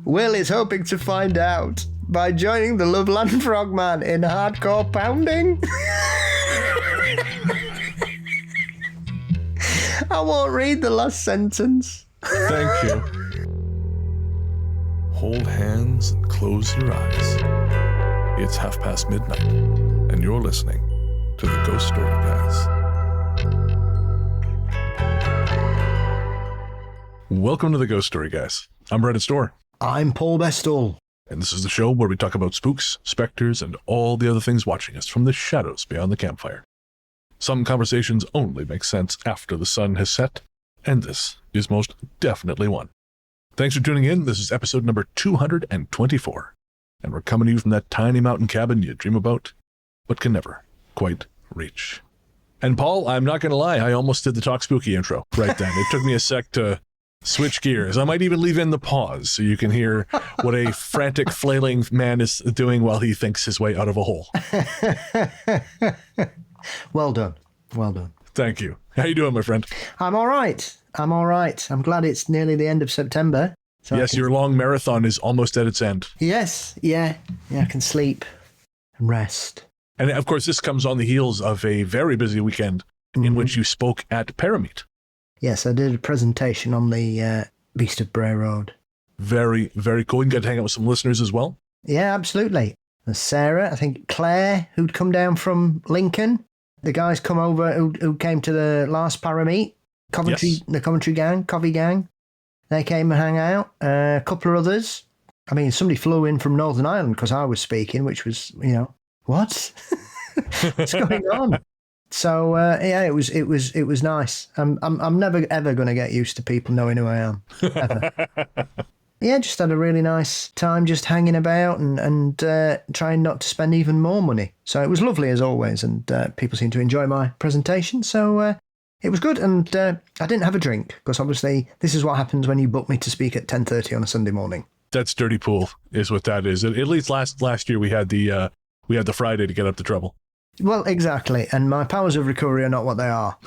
Will is hoping to find out by joining the Loveland Frogman in hardcore pounding. I won't read the last sentence. Thank you. Hold hands and close your eyes. It's midnight, and you're listening to the Ghost Story Guys. Welcome to the Ghost Story Guys. I'm Brennan Storr. I'm Paul Bestall. And this is the show where we talk about spooks, specters, and all the other things watching us from the shadows beyond the campfire. Some conversations only make sense after the sun has set, and this is most definitely one. Thanks for tuning in. This is episode number 224, and we're coming to you from that tiny mountain cabin you dream about, but can never quite reach. And Paul, I'm not going to lie, I almost did the Talk Spooky intro right then. It took me a sec to switch gears. I might even leave in the pause so you can hear what a frantic, flailing man is doing while he thinks his way out of a hole. Well done. Well done. Thank you. How you doing, my friend? I'm all right. I'm glad it's nearly the end of September. So yes, your long marathon is almost at its end. Yes, yeah, I can sleep and rest. And of course, this comes on the heels of a very busy weekend in which you spoke at Parameet. Yes, I did a presentation on the Beast of Bray Road. Very, very cool. You got to hang out with some listeners as well. Yeah, absolutely. There's Sarah, I think Claire, who'd come down from Lincoln. The guys come over who came to the last Parameet. Coventry, yes. The Coventry gang, Covey gang. They came and hang out. A couple of others. I mean, somebody flew in from Northern Ireland because I was speaking, which was, what? What's going on? So yeah, it was nice. I'm never ever going to get used to people knowing who I am. Ever. Yeah, just had a really nice time just hanging about and trying not to spend even more money. So it was lovely as always, and people seemed to enjoy my presentation. So it was good, and I didn't have a drink because obviously this is what happens when you book me to speak at 10:30 on a Sunday morning. That's dirty pool, is what that is. At least last year we had the Friday to get up the trouble. Well, exactly, and my powers of recovery are not what they are.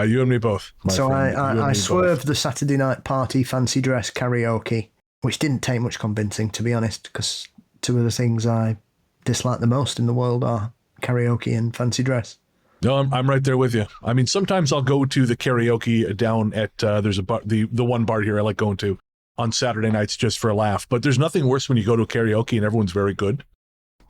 You and me both. So I swerved the Saturday night party fancy dress karaoke, which didn't take much convincing, to be honest, because two of the things I dislike the most in the world are karaoke and fancy dress. No, I'm right there with you. I mean, sometimes I'll go to the karaoke down at, there's a bar, the one bar here I like going to on Saturday nights just for a laugh, but there's nothing worse when you go to a karaoke and everyone's very good.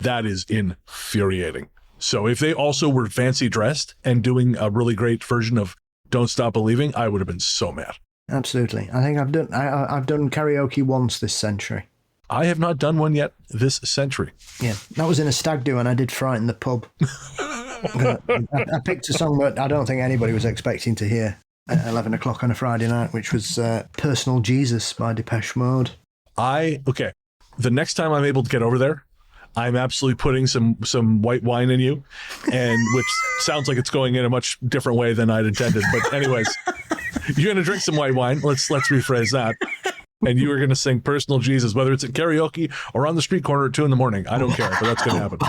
That is infuriating. So if they also were fancy dressed and doing a really great version of Don't Stop Believing, I would have been so mad. Absolutely. I think I've done karaoke once this century. I have not done one yet this century. Yeah, that was in a stag do, and I did Frighten the Pub. I picked a song that I don't think anybody was expecting to hear at 11 o'clock on a Friday night, which was Personal Jesus by Depeche Mode. Okay, the next time I'm able to get over there, I'm absolutely putting some white wine in you, and which sounds like it's going in a much different way than I'd intended. But anyways, you're going to drink some white wine. Let's rephrase that. And you are going to sing Personal Jesus, whether it's at karaoke or on the street corner at 2 a.m. I don't care, but that's going to happen.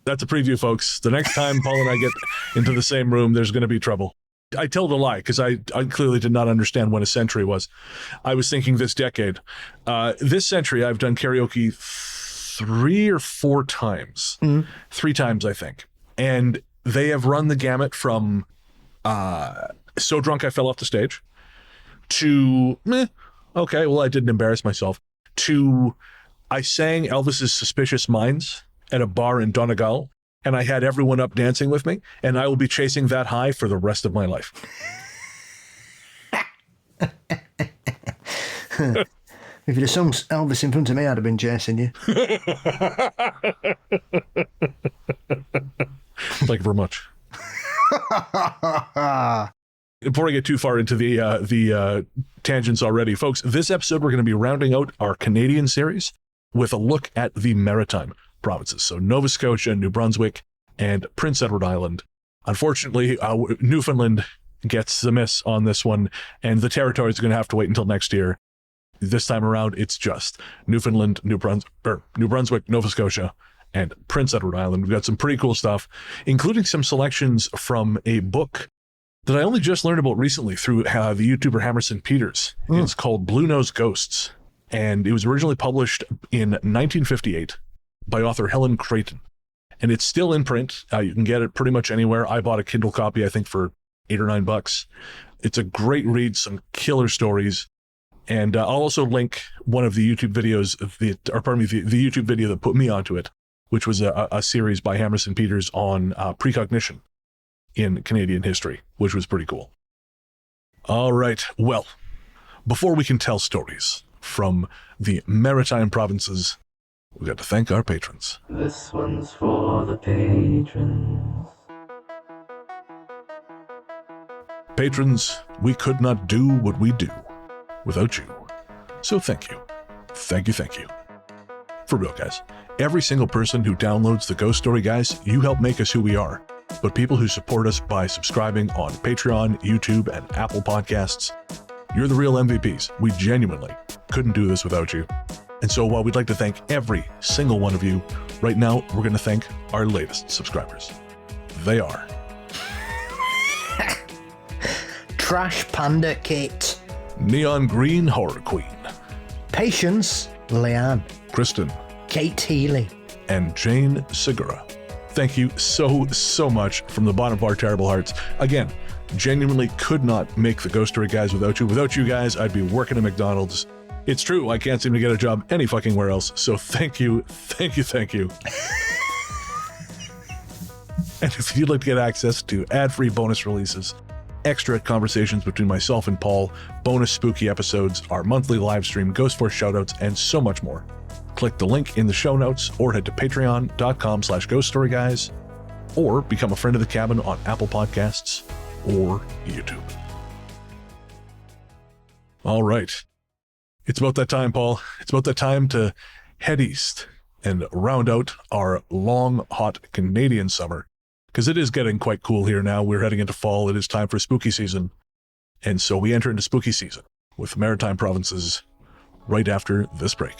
That's a preview, folks. The next time Paul and I get into the same room, there's going to be trouble. I told a lie because I clearly did not understand when a century was. I was thinking this decade. This century, I've done karaoke 3 or 4 times. 3 times, I think. And they have run the gamut from so drunk I fell off the stage to, okay, well, I didn't embarrass myself, to I sang Elvis's Suspicious Minds at a bar in Donegal, and I had everyone up dancing with me, and I will be chasing that high for the rest of my life. If you'd have sung Elvis in front of me, I'd have been chasing you. Thank you very much. Before I get too far into the tangents already, folks, this episode we're going to be rounding out our Canadian series with a look at the Maritime provinces. So Nova Scotia, New Brunswick, and Prince Edward Island. Unfortunately, Newfoundland gets the miss on this one, and the territory is going to have to wait until next year. This time around, it's just Newfoundland, New Brunswick, Nova Scotia, and Prince Edward Island. We've got some pretty cool stuff, including some selections from a book that I only just learned about recently through the YouTuber Hammerson Peters. It's called Blue Nose Ghosts, and it was originally published in 1958 by author Helen Creighton, and it's still in print. You can get it pretty much anywhere. I bought a Kindle copy, I think, for $8 or $9. It's a great read, some killer stories, and I'll also link one of the YouTube videos of the YouTube video that put me onto it, which was a series by Hammerson Peters on precognition in Canadian history, which was pretty cool. All right, well, before we can tell stories from the Maritime provinces, we've got to thank our patrons. This one's for the patrons. Patrons, we could not do what we do without you. So thank you. Thank you, thank you. For real, guys. Every single person who downloads the Ghost Story Guys, you help make us who we are. But people who support us by subscribing on Patreon, YouTube, and Apple Podcasts, you're the real MVPs. We genuinely couldn't do this without you. And so while we'd like to thank every single one of you, right now we're going to thank our latest subscribers. They are Trash Panda Kit, Neon Green Horror Queen, Patience Leanne, Kristen, Kate Healy, and Jane Segura. Thank you so much from the bottom of our terrible hearts. Again, genuinely could not make the Ghost Story Guys without you. Without you guys, I'd be working at McDonald's. It's true, I can't seem to get a job any fucking where else. So thank you. And if you'd like to get access to ad-free bonus releases, extra conversations between myself and Paul, bonus spooky episodes, our monthly live stream, Ghost Force shoutouts, and so much more, click the link in the show notes or head to patreon.com/ghoststoryguys or become a friend of the cabin on Apple Podcasts or YouTube. All right. It's about that time, Paul. It's about that time to head east and round out our long, hot Canadian summer, because it is getting quite cool here now. We're heading into fall. It is time for spooky season. And so we enter into spooky season with Maritime provinces right after this break.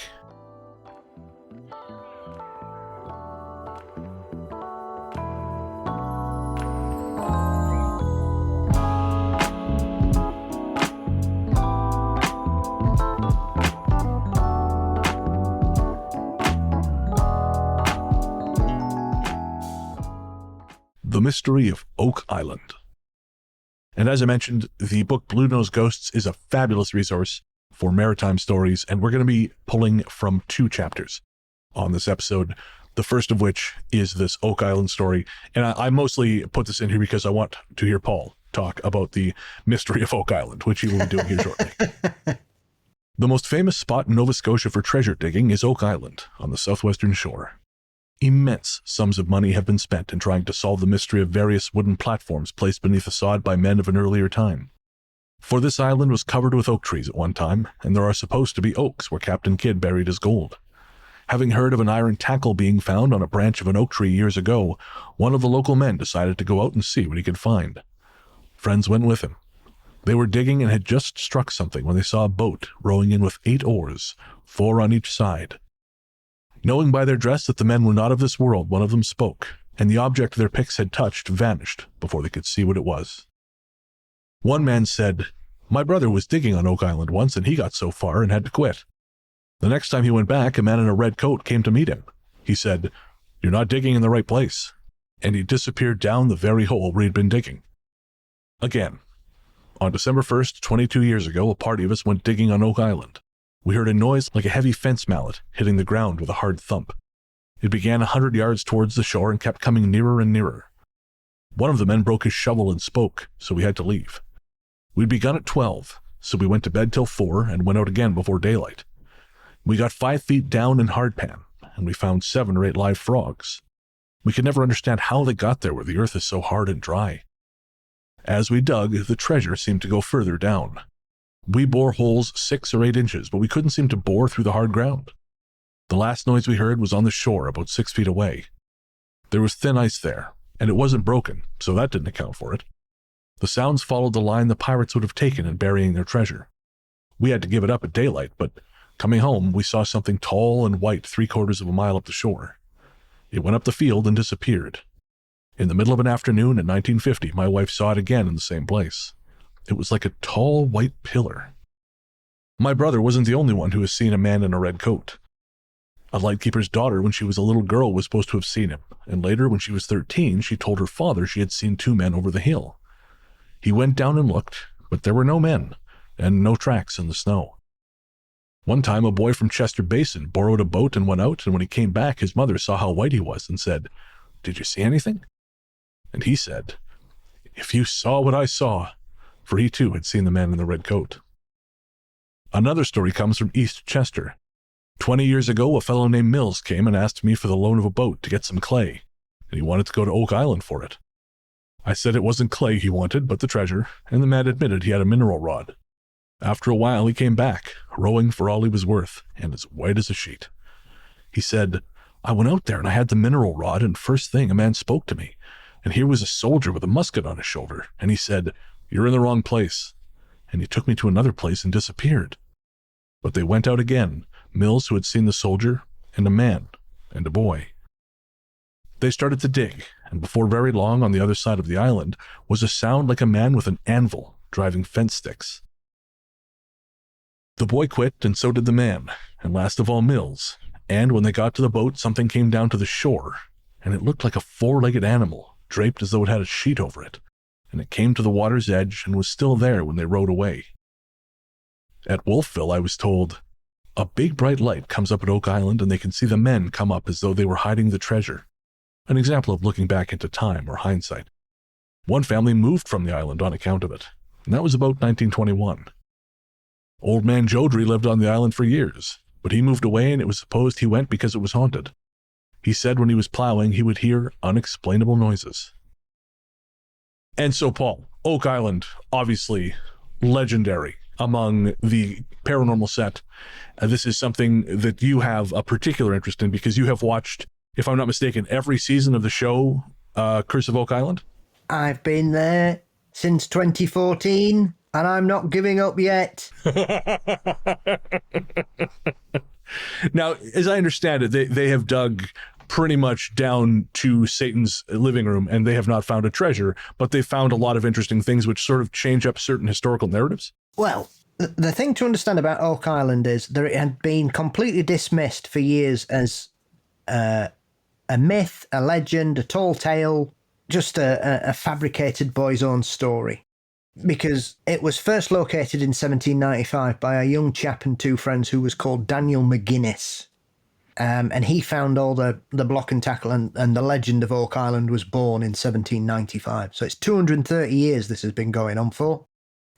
The Mystery of Oak Island. And as I mentioned, the book Blue Nose Ghosts is a fabulous resource for maritime stories, and we're going to be pulling from 2 chapters on this episode, the first of which is this Oak Island story. And I mostly put this in here because I want to hear Paul talk about the Mystery of Oak Island, which he will be doing here shortly. The most famous spot in Nova Scotia for treasure digging is Oak Island on the southwestern shore. Immense sums of money have been spent in trying to solve the mystery of various wooden platforms placed beneath the sod by men of an earlier time. For this island was covered with oak trees at one time, and there are supposed to be oaks where Captain Kidd buried his gold. Having heard of an iron tackle being found on a branch of an oak tree years ago, one of the local men decided to go out and see what he could find. Friends went with him. They were digging and had just struck something when they saw a boat rowing in with 8 oars, 4 on each side. Knowing by their dress that the men were not of this world, one of them spoke, and the object their picks had touched vanished before they could see what it was. One man said, "My brother was digging on Oak Island once, and he got so far and had to quit. The next time he went back, a man in a red coat came to meet him. He said, 'You're not digging in the right place,' and he disappeared down the very hole where he'd been digging." Again, on December 1st, 22 years ago, a party of us went digging on Oak Island. We heard a noise like a heavy fence mallet hitting the ground with a hard thump. It began 100 yards towards the shore and kept coming nearer and nearer. One of the men broke his shovel and spoke, so we had to leave. We'd begun at 12, so we went to bed till 4 and went out again before daylight. We got 5 feet down in hardpan, and we found 7 or 8 live frogs. We could never understand how they got there where the earth is so hard and dry. As we dug, the treasure seemed to go further down. We bore holes 6 or 8 inches, but we couldn't seem to bore through the hard ground. The last noise we heard was on the shore about 6 feet away. There was thin ice there, and it wasn't broken, so that didn't account for it. The sounds followed the line the pirates would have taken in burying their treasure. We had to give it up at daylight, but coming home, we saw something tall and white 3/4 of a mile up the shore. It went up the field and disappeared. In the middle of an afternoon in 1950, my wife saw it again in the same place. It was like a tall white pillar. My brother wasn't the only one who has seen a man in a red coat. A lightkeeper's daughter, when she was a little girl, was supposed to have seen him, and later, when she was 13, she told her father she had seen two men over the hill. He went down and looked, but there were no men, and no tracks in the snow. One time, a boy from Chester Basin borrowed a boat and went out, and when he came back, his mother saw how white he was and said, "Did you see anything?" And he said, "If you saw what I saw," for he too had seen the man in the red coat. Another story comes from East Chester. 20 years ago, a fellow named Mills came and asked me for the loan of a boat to get some clay, and he wanted to go to Oak Island for it. I said it wasn't clay he wanted, but the treasure, and the man admitted he had a mineral rod. After a while, he came back, rowing for all he was worth, and as white as a sheet. He said, "I went out there and I had the mineral rod, and first thing a man spoke to me, and here was a soldier with a musket on his shoulder, and he said, 'You're in the wrong place.' And he took me to another place and disappeared." But they went out again, Mills, who had seen the soldier, and a man, and a boy. They started to dig, and before very long, on the other side of the island, was a sound like a man with an anvil driving fence sticks. The boy quit, and so did the man, and last of all Mills, and when they got to the boat, something came down to the shore, and it looked like a four-legged animal, draped as though it had a sheet over it, and it came to the water's edge and was still there when they rowed away. At Wolfville, I was told, a big bright light comes up at Oak Island and they can see the men come up as though they were hiding the treasure. An example of looking back into time or hindsight. One family moved from the island on account of it, and that was about 1921. Old man Jodry lived on the island for years, but he moved away and it was supposed he went because it was haunted. He said when he was plowing he would hear unexplainable noises. And so, Paul, Oak Island, obviously legendary among the paranormal set. This is something that you have a particular interest in because you have watched, if I'm not mistaken, every season of the show, Curse of Oak Island? I've been there since 2014, and I'm not giving up yet. Now, as I understand it, they have dug pretty much down to Satan's living room, and they have not found a treasure, but they found a lot of interesting things which sort of change up certain historical narratives. Well, the thing to understand about Oak Island is that it had been completely dismissed for years as a myth, a legend, a tall tale, just a fabricated boy's own story. Because it was first located in 1795 by a young chap and two friends who was called Daniel McGuinness. And he found all the block and tackle, and the legend of Oak Island was born in 1795. So it's 230 years this has been going on for.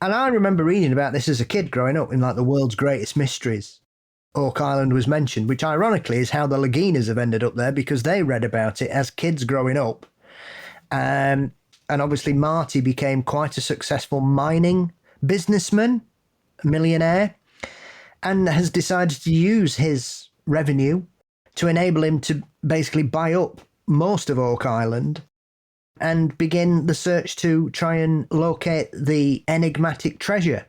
And I remember reading about this as a kid growing up in like the world's greatest mysteries. Oak Island was mentioned, which ironically is how the Laginas have ended up there because they read about it as kids growing up. And obviously Marty became quite a successful mining businessman, millionaire, and has decided to use his revenue to enable him to basically buy up most of Oak Island and begin the search to try and locate the enigmatic treasure.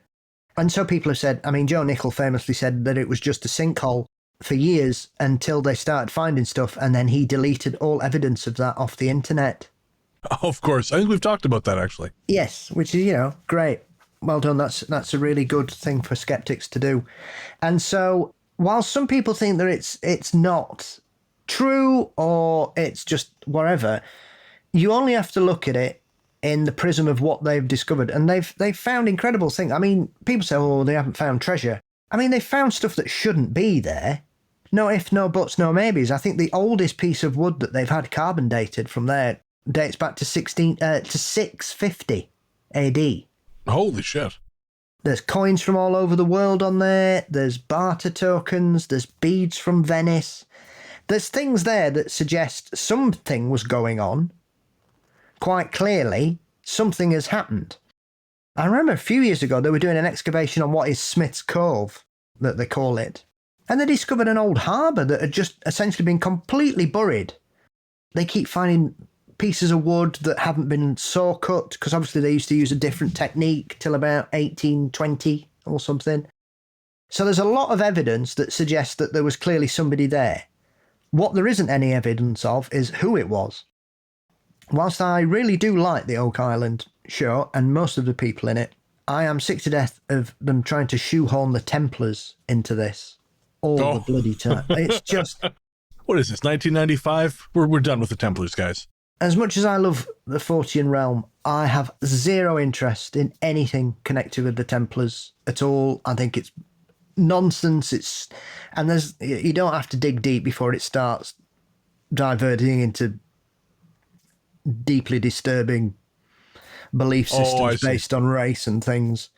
And so people have said, I mean, Joe Nickel famously said that it was just a sinkhole for years until they started finding stuff, and then he deleted all evidence of that off the internet. Of course. I think we've talked about that, actually. Yes, which is, great. Well done. That's a really good thing for skeptics to do. And so while some people think that it's not true or it's just whatever, you only have to look at it in the prism of what they've discovered. And they've found incredible things. I mean, people say, oh, they haven't found treasure. I mean, they found stuff that shouldn't be there. No ifs, no buts, no maybes. I think the oldest piece of wood that they've had carbon dated from there dates back to 650 AD. Holy shit. There's coins from all over the world on there. There's barter tokens. There's beads from Venice. There's things there that suggest something was going on. Quite clearly, something has happened. I remember a few years ago, they were doing an excavation on what is Smith's Cove, that they call it. And they discovered an old harbour that had just essentially been completely buried. They keep finding pieces of wood that haven't been saw cut, because obviously they used to use a different technique till about 1820 or something. So there's a lot of evidence that suggests that there was clearly somebody there. What there isn't any evidence of is who it was. whilst I really do like the Oak Island show and most of the people in it, I am sick to death of them trying to shoehorn the Templars into this all the bloody time. It's just... What is this, 1995? We're done with the Templars, guys. As much as I love the Fortean realm, I have zero interest in anything connected with the Templars at all. I think it's nonsense. You don't have to dig deep before it starts diverting into deeply disturbing belief systems based on race and things.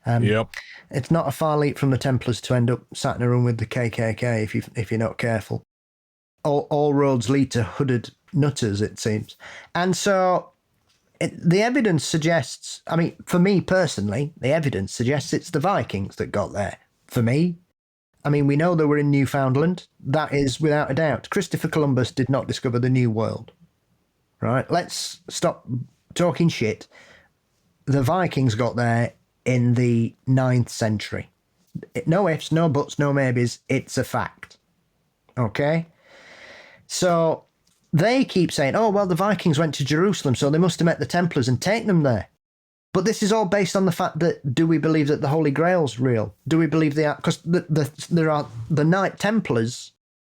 Yep. It's not a far leap from the Templars to end up sat in a room with the KKK if you're not careful. All roads lead to hooded nutters, it seems. And so the evidence suggests, I mean, for me personally, the evidence suggests it's the Vikings that got there. For me, I mean, we know they were in Newfoundland. That is without a doubt. Christopher Columbus did not discover the New World. Right? Let's stop talking shit. The Vikings got there in the 9th century. No ifs, no buts, no maybes. It's a fact. Okay? So they keep saying, oh, well, the Vikings went to Jerusalem, so they must have met the Templars and taken them there. But this is all based on the fact that, do we believe that the Holy Grail's real? Do we believe they are? Because the Knight Templars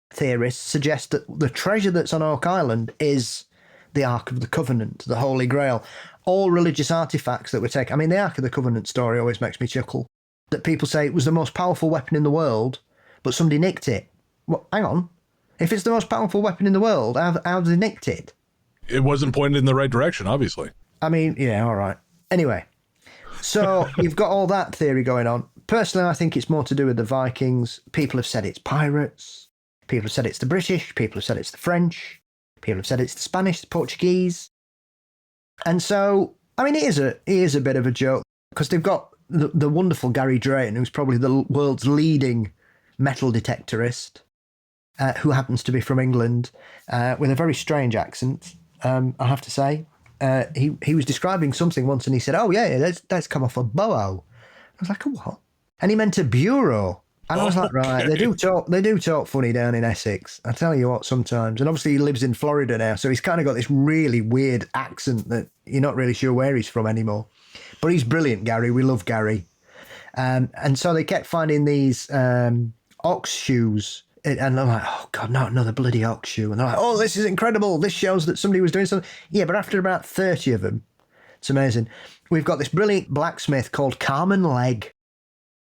theorists suggest that the treasure that's on Oak Island is the Ark of the Covenant, the Holy Grail. All religious artifacts that were taken. I mean, the Ark of the Covenant story always makes me chuckle. That people say it was the most powerful weapon in the world, but somebody nicked it. Well, hang on. If it's the most powerful weapon in the world, how have they nicked it? It wasn't pointed in the right direction, obviously. I mean, yeah, all right. Anyway, so you've got all that theory going on. Personally, I think it's more to do with the Vikings. People have said it's pirates. People have said it's the British. People have said it's the French. People have said it's the Spanish, the Portuguese. And so, I mean, it is a bit of a joke because they've got the wonderful Gary Drayton, who's probably the world's leading metal detectorist, who happens to be from England, with a very strange accent, I have to say. He was describing something once and he said, oh, yeah, that's come off a boho. I was like, a what? And he meant a bureau. And I was like, right, they do talk funny down in Essex. I tell you what, sometimes. And obviously he lives in Florida now, so he's kind of got this really weird accent that you're not really sure where he's from anymore. But he's brilliant, Gary. We love Gary. And so they kept finding these ox shoes. And I'm like, oh, God, not another bloody ox shoe. And they're like, oh, this is incredible. This shows that somebody was doing something. Yeah, but after about 30 of them, it's amazing. We've got this brilliant blacksmith called Carmen Legg,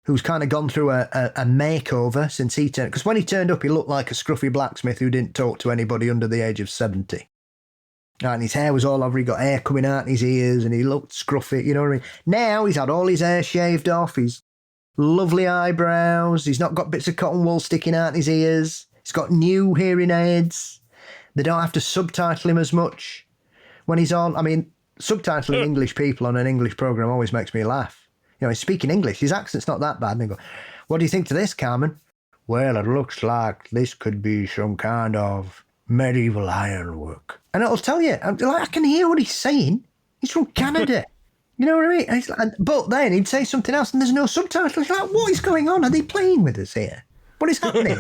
who's kind of gone through a makeover since he turned. Because when he turned up, he looked like a scruffy blacksmith who didn't talk to anybody under the age of 70. And his hair was all over. He got hair coming out in his ears and he looked scruffy, you know what I mean? Now he's had all his hair shaved off. He's lovely eyebrows. He's not got bits of cotton wool sticking out in his ears. He's got new hearing aids. They don't have to subtitle him as much when he's on. I mean, subtitling English people on an English program always makes me laugh. You know, he's speaking English. His accent's not that bad. And they go, what do you think to this, Carmen? Well, it looks like this could be some kind of medieval ironwork. And it'll tell you, I can hear what he's saying. He's from Canada. You know what I mean? But then he'd say something else and there's no subtitles. Like, what is going on? Are they playing with us here? What is happening?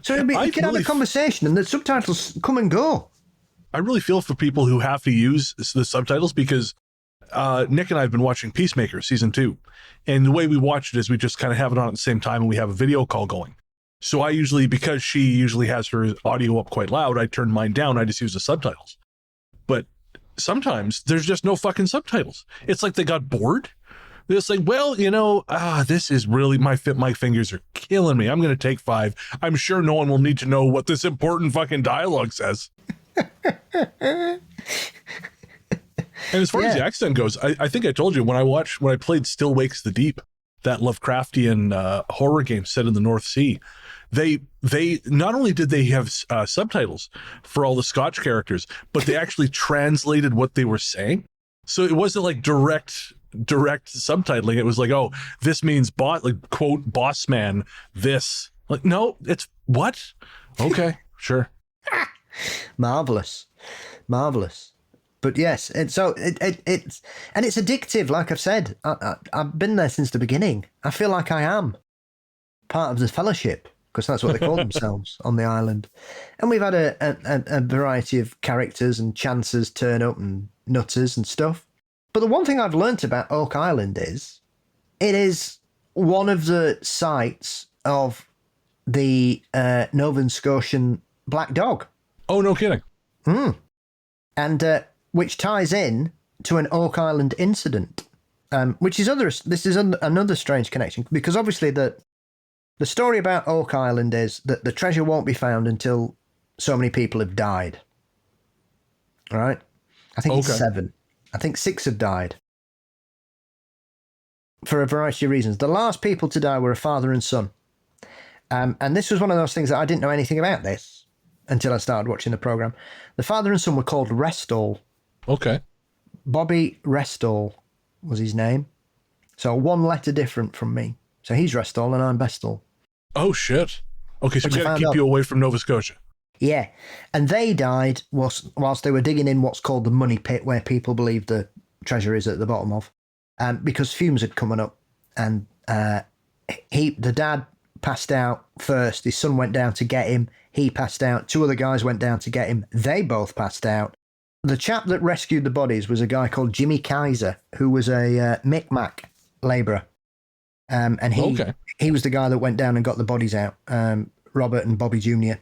So you can have a conversation and the subtitles come and go. I really feel for people who have to use the subtitles because Nick and I have been watching Peacemaker season 2. And the way we watch it is we just kind of have it on at the same time and we have a video call going. So I usually, because she usually has her audio up quite loud, I turn mine down. I just use the subtitles. But sometimes there's just no fucking subtitles. It's like they got bored. They're just like, well, you know, this is really, my fingers are killing me. I'm going to take 5. I'm sure no one will need to know what this important fucking dialogue says. And as far as the accent goes, I think I told you when I played Still Wakes the Deep, that Lovecraftian horror game set in the North Sea, they not only did they have subtitles for all the Scotch characters, but they actually translated what they were saying. So it wasn't like direct subtitling. It was like, oh, this means quote, boss man, this. Like, no, it's what? Okay, sure. Marvelous. But yes, it's addictive. Like I've said, I've been there since the beginning. I feel like I am part of the fellowship because that's what they call themselves on the island. And we've had a variety of characters and chancers turn up and nutters and stuff. But the one thing I've learnt about Oak Island is it is one of the sites of the Nova Scotian black dog. Oh, no kidding. And which ties in to an Oak Island incident, which is another strange connection, because obviously the story about Oak Island is that the treasure won't be found until so many people have died. All right? I think it's 7. I think 6 have died. For a variety of reasons. The last people to die were a father and son. And this was one of those things that I didn't know anything about this until I started watching the programme. The father and son were called Restall. Okay. Bobby Restall was his name. So 1 letter different from me. So he's Restall and I'm Bestall. Oh, shit. Okay, so we got to keep you away from Nova Scotia. Yeah. And they died whilst they were digging in what's called the money pit, where people believe the treasure is at the bottom of, because fumes had come up. And the dad passed out first. His son went down to get him. He passed out. 2 other guys went down to get him. They both passed out. The chap that rescued the bodies was a guy called Jimmy Kaiser, who was a Micmac labourer. And he was the guy that went down and got the bodies out, Robert and Bobby Jr.,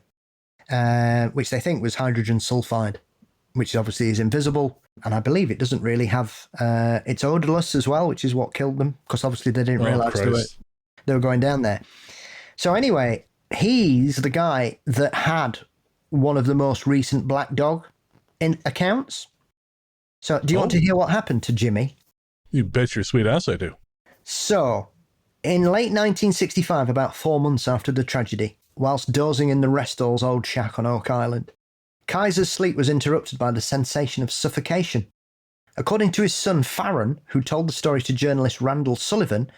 which they think was hydrogen sulfide, which obviously is invisible. And I believe it doesn't really have, it's odourless as well, which is what killed them, because obviously they didn't realise they were going down there. So anyway, he's the guy that had one of the most recent black dog in accounts. So do you want to hear what happened to Jimmy? You bet your sweet ass I do. So, in late 1965, about 4 months after the tragedy, whilst dozing in the Restall's old shack on Oak Island, Kaiser's sleep was interrupted by the sensation of suffocation. According to his son Farron, who told the story to journalist Randall Sullivan,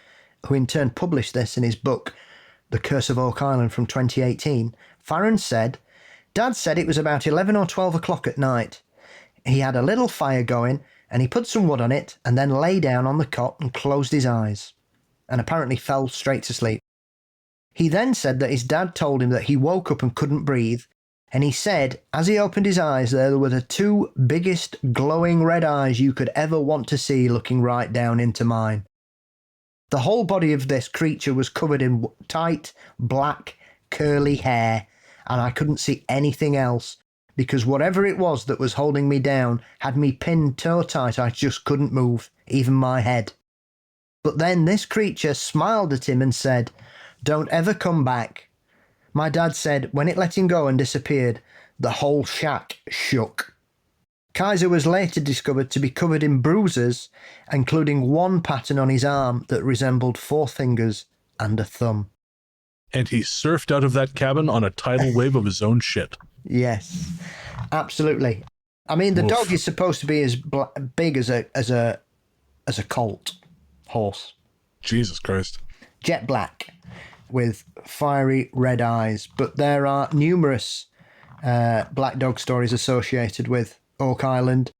who in turn published this in his book The Curse of Oak Island from 2018, Farron said, "Dad said it was about 11 or 12 o'clock at night. He had a little fire going and he put some wood on it and then lay down on the cot and closed his eyes and apparently fell straight to sleep. He then said that his dad told him that he woke up and couldn't breathe, and he said as he opened his eyes there were the 2 biggest glowing red eyes you could ever want to see looking right down into mine. The whole body of this creature was covered in tight, black, curly hair, and I couldn't see anything else, because whatever it was that was holding me down had me pinned toe tight. I just couldn't move, even my head. But then this creature smiled at him and said, 'Don't ever come back.' My dad said when it let him go and disappeared, the whole shack shook." Kaiser was later discovered to be covered in bruises, including 1 pattern on his arm that resembled 4 fingers and a thumb. And he surfed out of that cabin on a tidal wave of his own shit. Yes, absolutely. I mean, the dog is supposed to be as big as a colt horse. Jesus Christ. Jet black with fiery red eyes. But there are numerous black dog stories associated with Oak Island.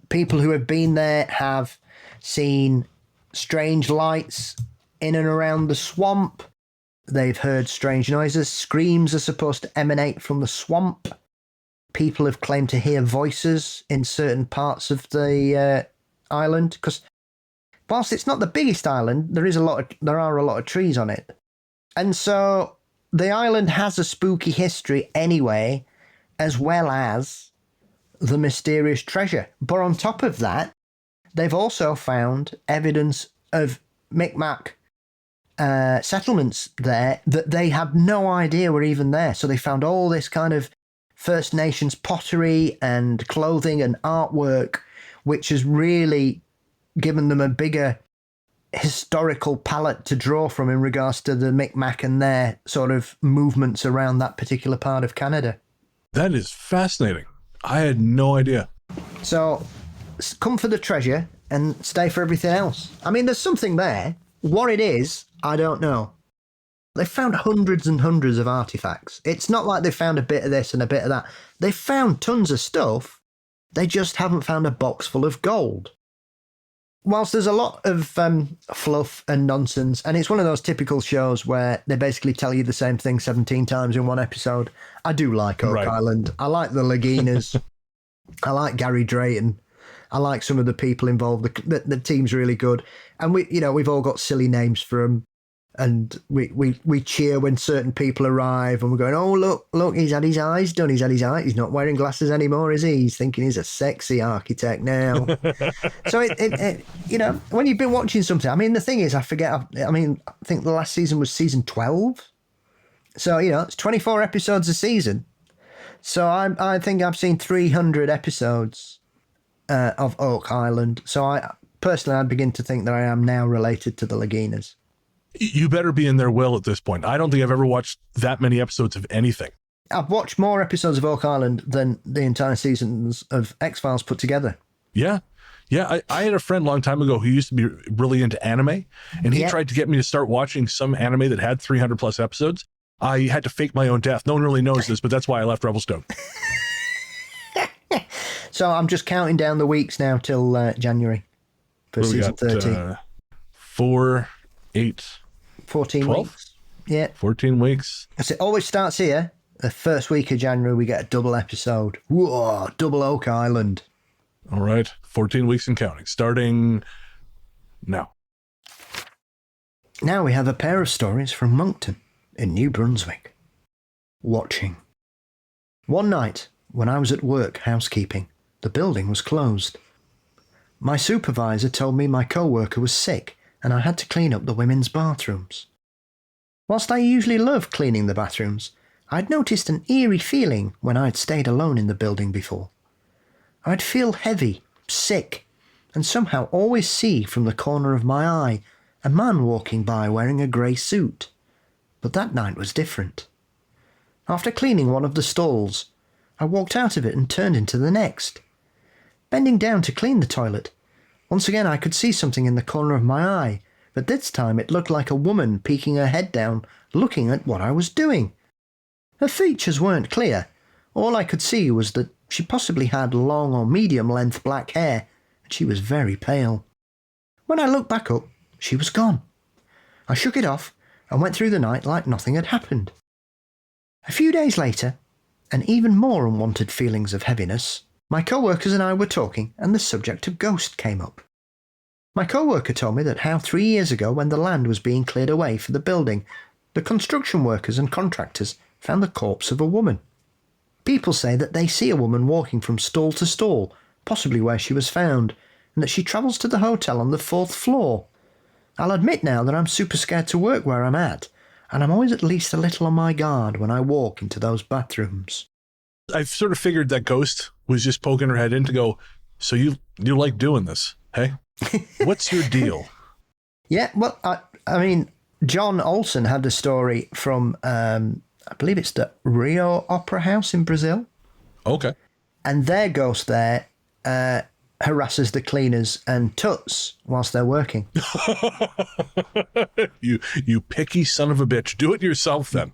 People who have been there have seen strange lights in and around the swamp. They've heard strange noises. Screams are supposed to emanate from the swamp. People have claimed to hear voices in certain parts of the island, because whilst it's not the biggest island, there are a lot of trees on it. And so the island has a spooky history anyway, as well as the mysterious treasure. But on top of that, they've also found evidence of Micmac settlements there that they had no idea were even there. So they found all this kind of First Nations pottery and clothing and artwork, which has really given them a bigger historical palette to draw from in regards to the Micmac and their sort of movements around that particular part of Canada. That is fascinating. I had no idea. So come for the treasure and stay for everything else. I mean, there's something there. What it is, I don't know. They found hundreds and hundreds of artifacts. It's not like they found a bit of this and a bit of that. They found tons of stuff. They just haven't found a box full of gold. whilst there's a lot of fluff and nonsense, and it's one of those typical shows where they basically tell you the same thing 17 times in one episode, I do like Oak Island. I like the Laginas. I like Gary Drayton. I like some of the people involved. The team's really good. And we've all got silly names for them. And we cheer when certain people arrive, and we're going, oh, look, he's had his eyes done. He's had his eyes. He's not wearing glasses anymore, is he? He's thinking he's a sexy architect now. So it when you've been watching something, I mean, the thing is, I think the last season was season 12. So, it's 24 episodes a season. So I think I've seen 300 episodes of Oak Island. So I begin to think that I am now related to the Laginas. You better be in their will at this point. I don't think I've ever watched that many episodes of anything. I've watched more episodes of Oak Island than the entire seasons of X-Files put together. Yeah. Yeah, I had a friend a long time ago who used to be really into anime, and he tried to get me to start watching some anime that had 300 plus episodes. I had to fake my own death. No one really knows this, but that's why I left Revelstone. So I'm just counting down the weeks now till January for season 13. 14 12? weeks. Yeah. 14 weeks. So it always starts here. The first week of January, we get a double episode. Whoa, double Oak Island. All right. 14 weeks and counting. Starting now. Now we have a pair of stories from Moncton in New Brunswick. Watching. One night, when I was at work housekeeping, the building was closed. My supervisor told me my co-worker was sick and I had to clean up the women's bathrooms. Whilst I usually love cleaning the bathrooms, I'd noticed an eerie feeling when I'd stayed alone in the building before. I'd feel heavy, sick, and somehow always see from the corner of my eye a man walking by wearing a grey suit. But that night was different. After cleaning one of the stalls, I walked out of it and turned into the next. Bending down to clean the toilet, once again I could see something in the corner of my eye, but this time it looked like a woman peeking her head down, looking at what I was doing. Her features weren't clear. All I could see was that she possibly had long or medium-length black hair, and she was very pale. When I looked back up, she was gone. I shook it off and went through the night like nothing had happened. A few days later, and even more unwanted feelings of heaviness, my co-workers and I were talking and the subject of ghost came up. My co-worker told me that how 3 years ago, when the land was being cleared away for the building, the construction workers and contractors found the corpse of a woman. People say that they see a woman walking from stall to stall, possibly where she was found, and that she travels to the hotel on the 4th floor. I'll admit now that I'm super scared to work where I'm at, and I'm always at least a little on my guard when I walk into those bathrooms. I've sort of figured that ghost was just poking her head in to go, so you like doing this, hey? What's your deal? Yeah, well, I mean, John Olsen had a story from, I believe it's the Rio Opera House in Brazil. Okay. And their ghost there harasses the cleaners and tuts whilst they're working. You picky son of a bitch. Do it yourself then.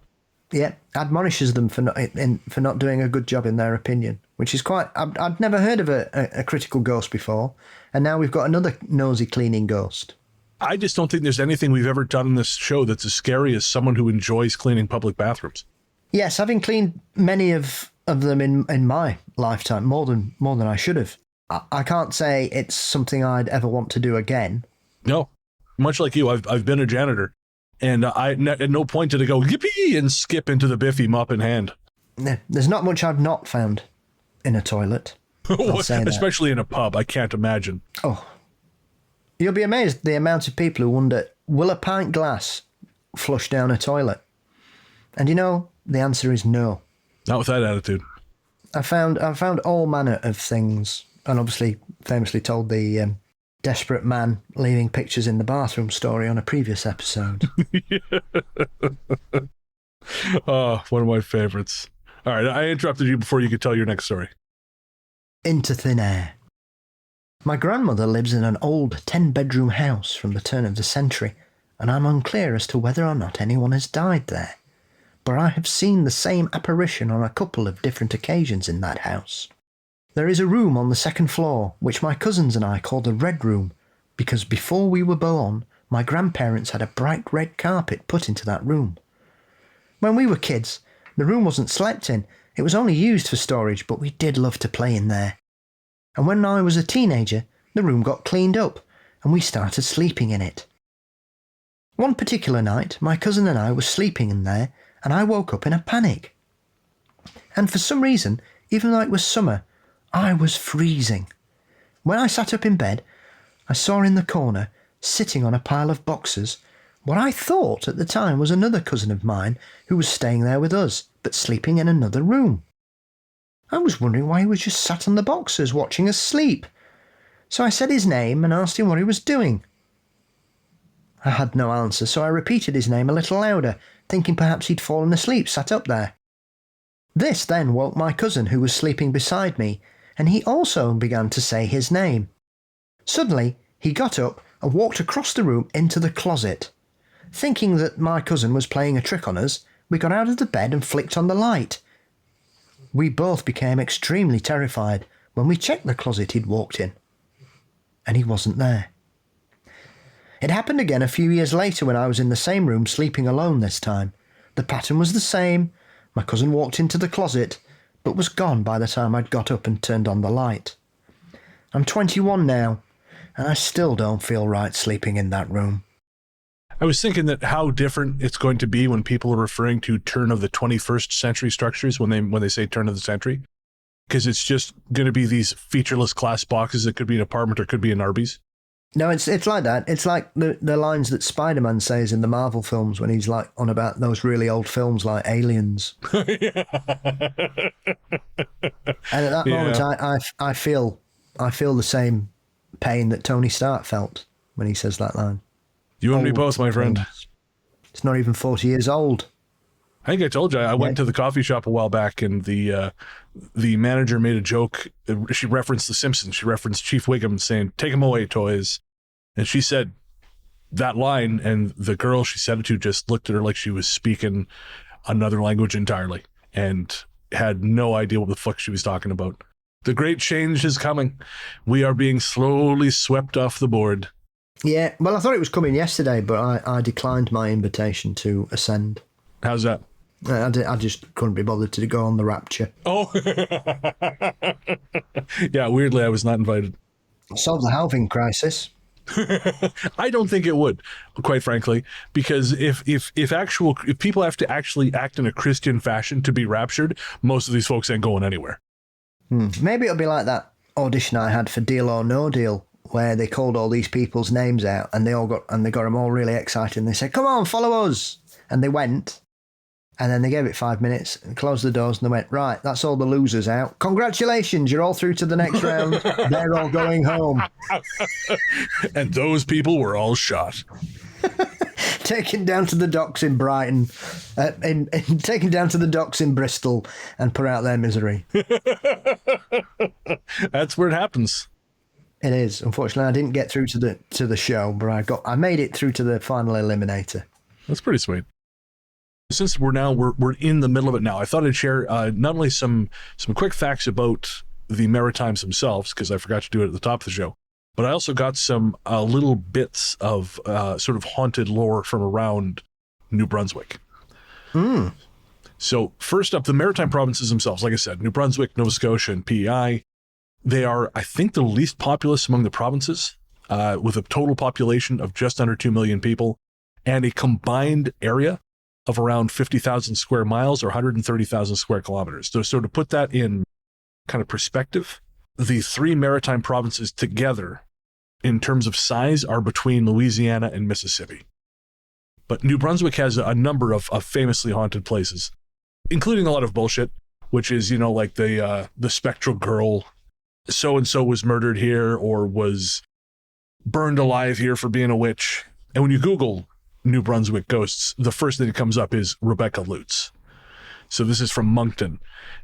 Yeah, admonishes them for not doing a good job in their opinion, which is quite... I'd never heard of a critical ghost before, and now we've got another nosy cleaning ghost. I just don't think there's anything we've ever done in this show that's as scary as someone who enjoys cleaning public bathrooms. Yes, having cleaned many of them in my lifetime, more than I should have. I can't say it's something I'd ever want to do again. No, much like you, I've been a janitor. And at no point did I go, yippee, and skip into the biffy mop in hand. There's not much I've not found in a toilet. Especially in a pub, I can't imagine. Oh. You'll be amazed the amount of people who wonder, will a pint glass flush down a toilet? And the answer is no. Not with that attitude. I found all manner of things, and obviously famously told the... desperate man leaving pictures in the bathroom story on a previous episode. Oh, one of my favorites. All right, I interrupted you before you could tell your next story. Into thin air. My grandmother lives in an old 10-bedroom house from the turn of the century, and I'm unclear as to whether or not anyone has died there. But I have seen the same apparition on a couple of different occasions in that house. There is a room on the 2nd floor, which my cousins and I call the Red Room, because before we were born, my grandparents had a bright red carpet put into that room. When we were kids, the room wasn't slept in. It was only used for storage, but we did love to play in there. And when I was a teenager, the room got cleaned up, and we started sleeping in it. One particular night, my cousin and I were sleeping in there, and I woke up in a panic. And for some reason, even though it was summer, I was freezing. When I sat up in bed, I saw in the corner, sitting on a pile of boxes, what I thought at the time was another cousin of mine who was staying there with us, but sleeping in another room. I was wondering why he was just sat on the boxes watching us sleep. So I said his name and asked him what he was doing. I had no answer, so I repeated his name a little louder, thinking perhaps he'd fallen asleep sat up there. This then woke my cousin who was sleeping beside me, and he also began to say his name. Suddenly, he got up and walked across the room into the closet. Thinking that my cousin was playing a trick on us, we got out of the bed and flicked on the light. We both became extremely terrified when we checked the closet he'd walked in. And he wasn't there. It happened again a few years later when I was in the same room sleeping alone this time. The pattern was the same. My cousin walked into the closet, but was gone by the time I'd got up and turned on the light. I'm 21 now, and I still don't feel right sleeping in that room. I was thinking that how different it's going to be when people are referring to turn of the 21st century structures when they say turn of the century, because it's just going to be these featureless glass boxes that could be an apartment or could be an Arby's. No, it's like that. It's like the lines that Spider-Man says in the Marvel films when he's like on about those really old films like Aliens. And at that moment, I feel the same pain that Tony Stark felt when he says that line. You and me both, my friend. It's not even 40 years old. I think I told you I went to the coffee shop a while back, and the manager made a joke. She referenced The Simpsons. She referenced Chief Wiggum saying, "Take him away, toys." And she said that line, and the girl she said it to just looked at her like she was speaking another language entirely and had no idea what the fuck she was talking about. The great change is coming. We are being slowly swept off the board. Yeah, well, I thought it was coming yesterday, but I declined my invitation to ascend. How's that? I just couldn't be bothered to go on the rapture. Oh, yeah, weirdly, I was not invited. Solve the halving crisis. I don't think it would, quite frankly, because if people have to actually act in a Christian fashion to be raptured, most of these folks ain't going anywhere. Maybe it'll be like that audition I had for Deal or No Deal, where they called all these people's names out and they got them all really excited and they said, "Come on, follow us." And they went. And then they gave it 5 minutes and closed the doors and they went, "Right, that's all the losers out. Congratulations, you're all through to the next round. They're all going home." And those people were all shot. Taken down to the docks in Brighton, taken down to the docks in Bristol and put out their misery. That's where it happens. It is. Unfortunately, I didn't get through to the show, but I made it through to the final eliminator. That's pretty sweet. Since we're in the middle of it now, I thought I'd share not only some quick facts about the Maritimes themselves, because I forgot to do it at the top of the show, but I also got some little bits of sort of haunted lore from around New Brunswick. So first up, the Maritime provinces themselves, like I said, New Brunswick, Nova Scotia, and PEI, they are, I think, the least populous among the provinces, with a total population of just under 2 million people and a combined area of around 50,000 square miles or 130,000 square kilometers. So to put that in kind of perspective, the three maritime provinces together in terms of size are between Louisiana and Mississippi. But New Brunswick has a number of famously haunted places, including a lot of bullshit, which is, like the spectral girl, so-and-so was murdered here or was burned alive here for being a witch. And when you Google New Brunswick ghosts, the first thing that comes up is Rebecca Lutz. So this is from Moncton.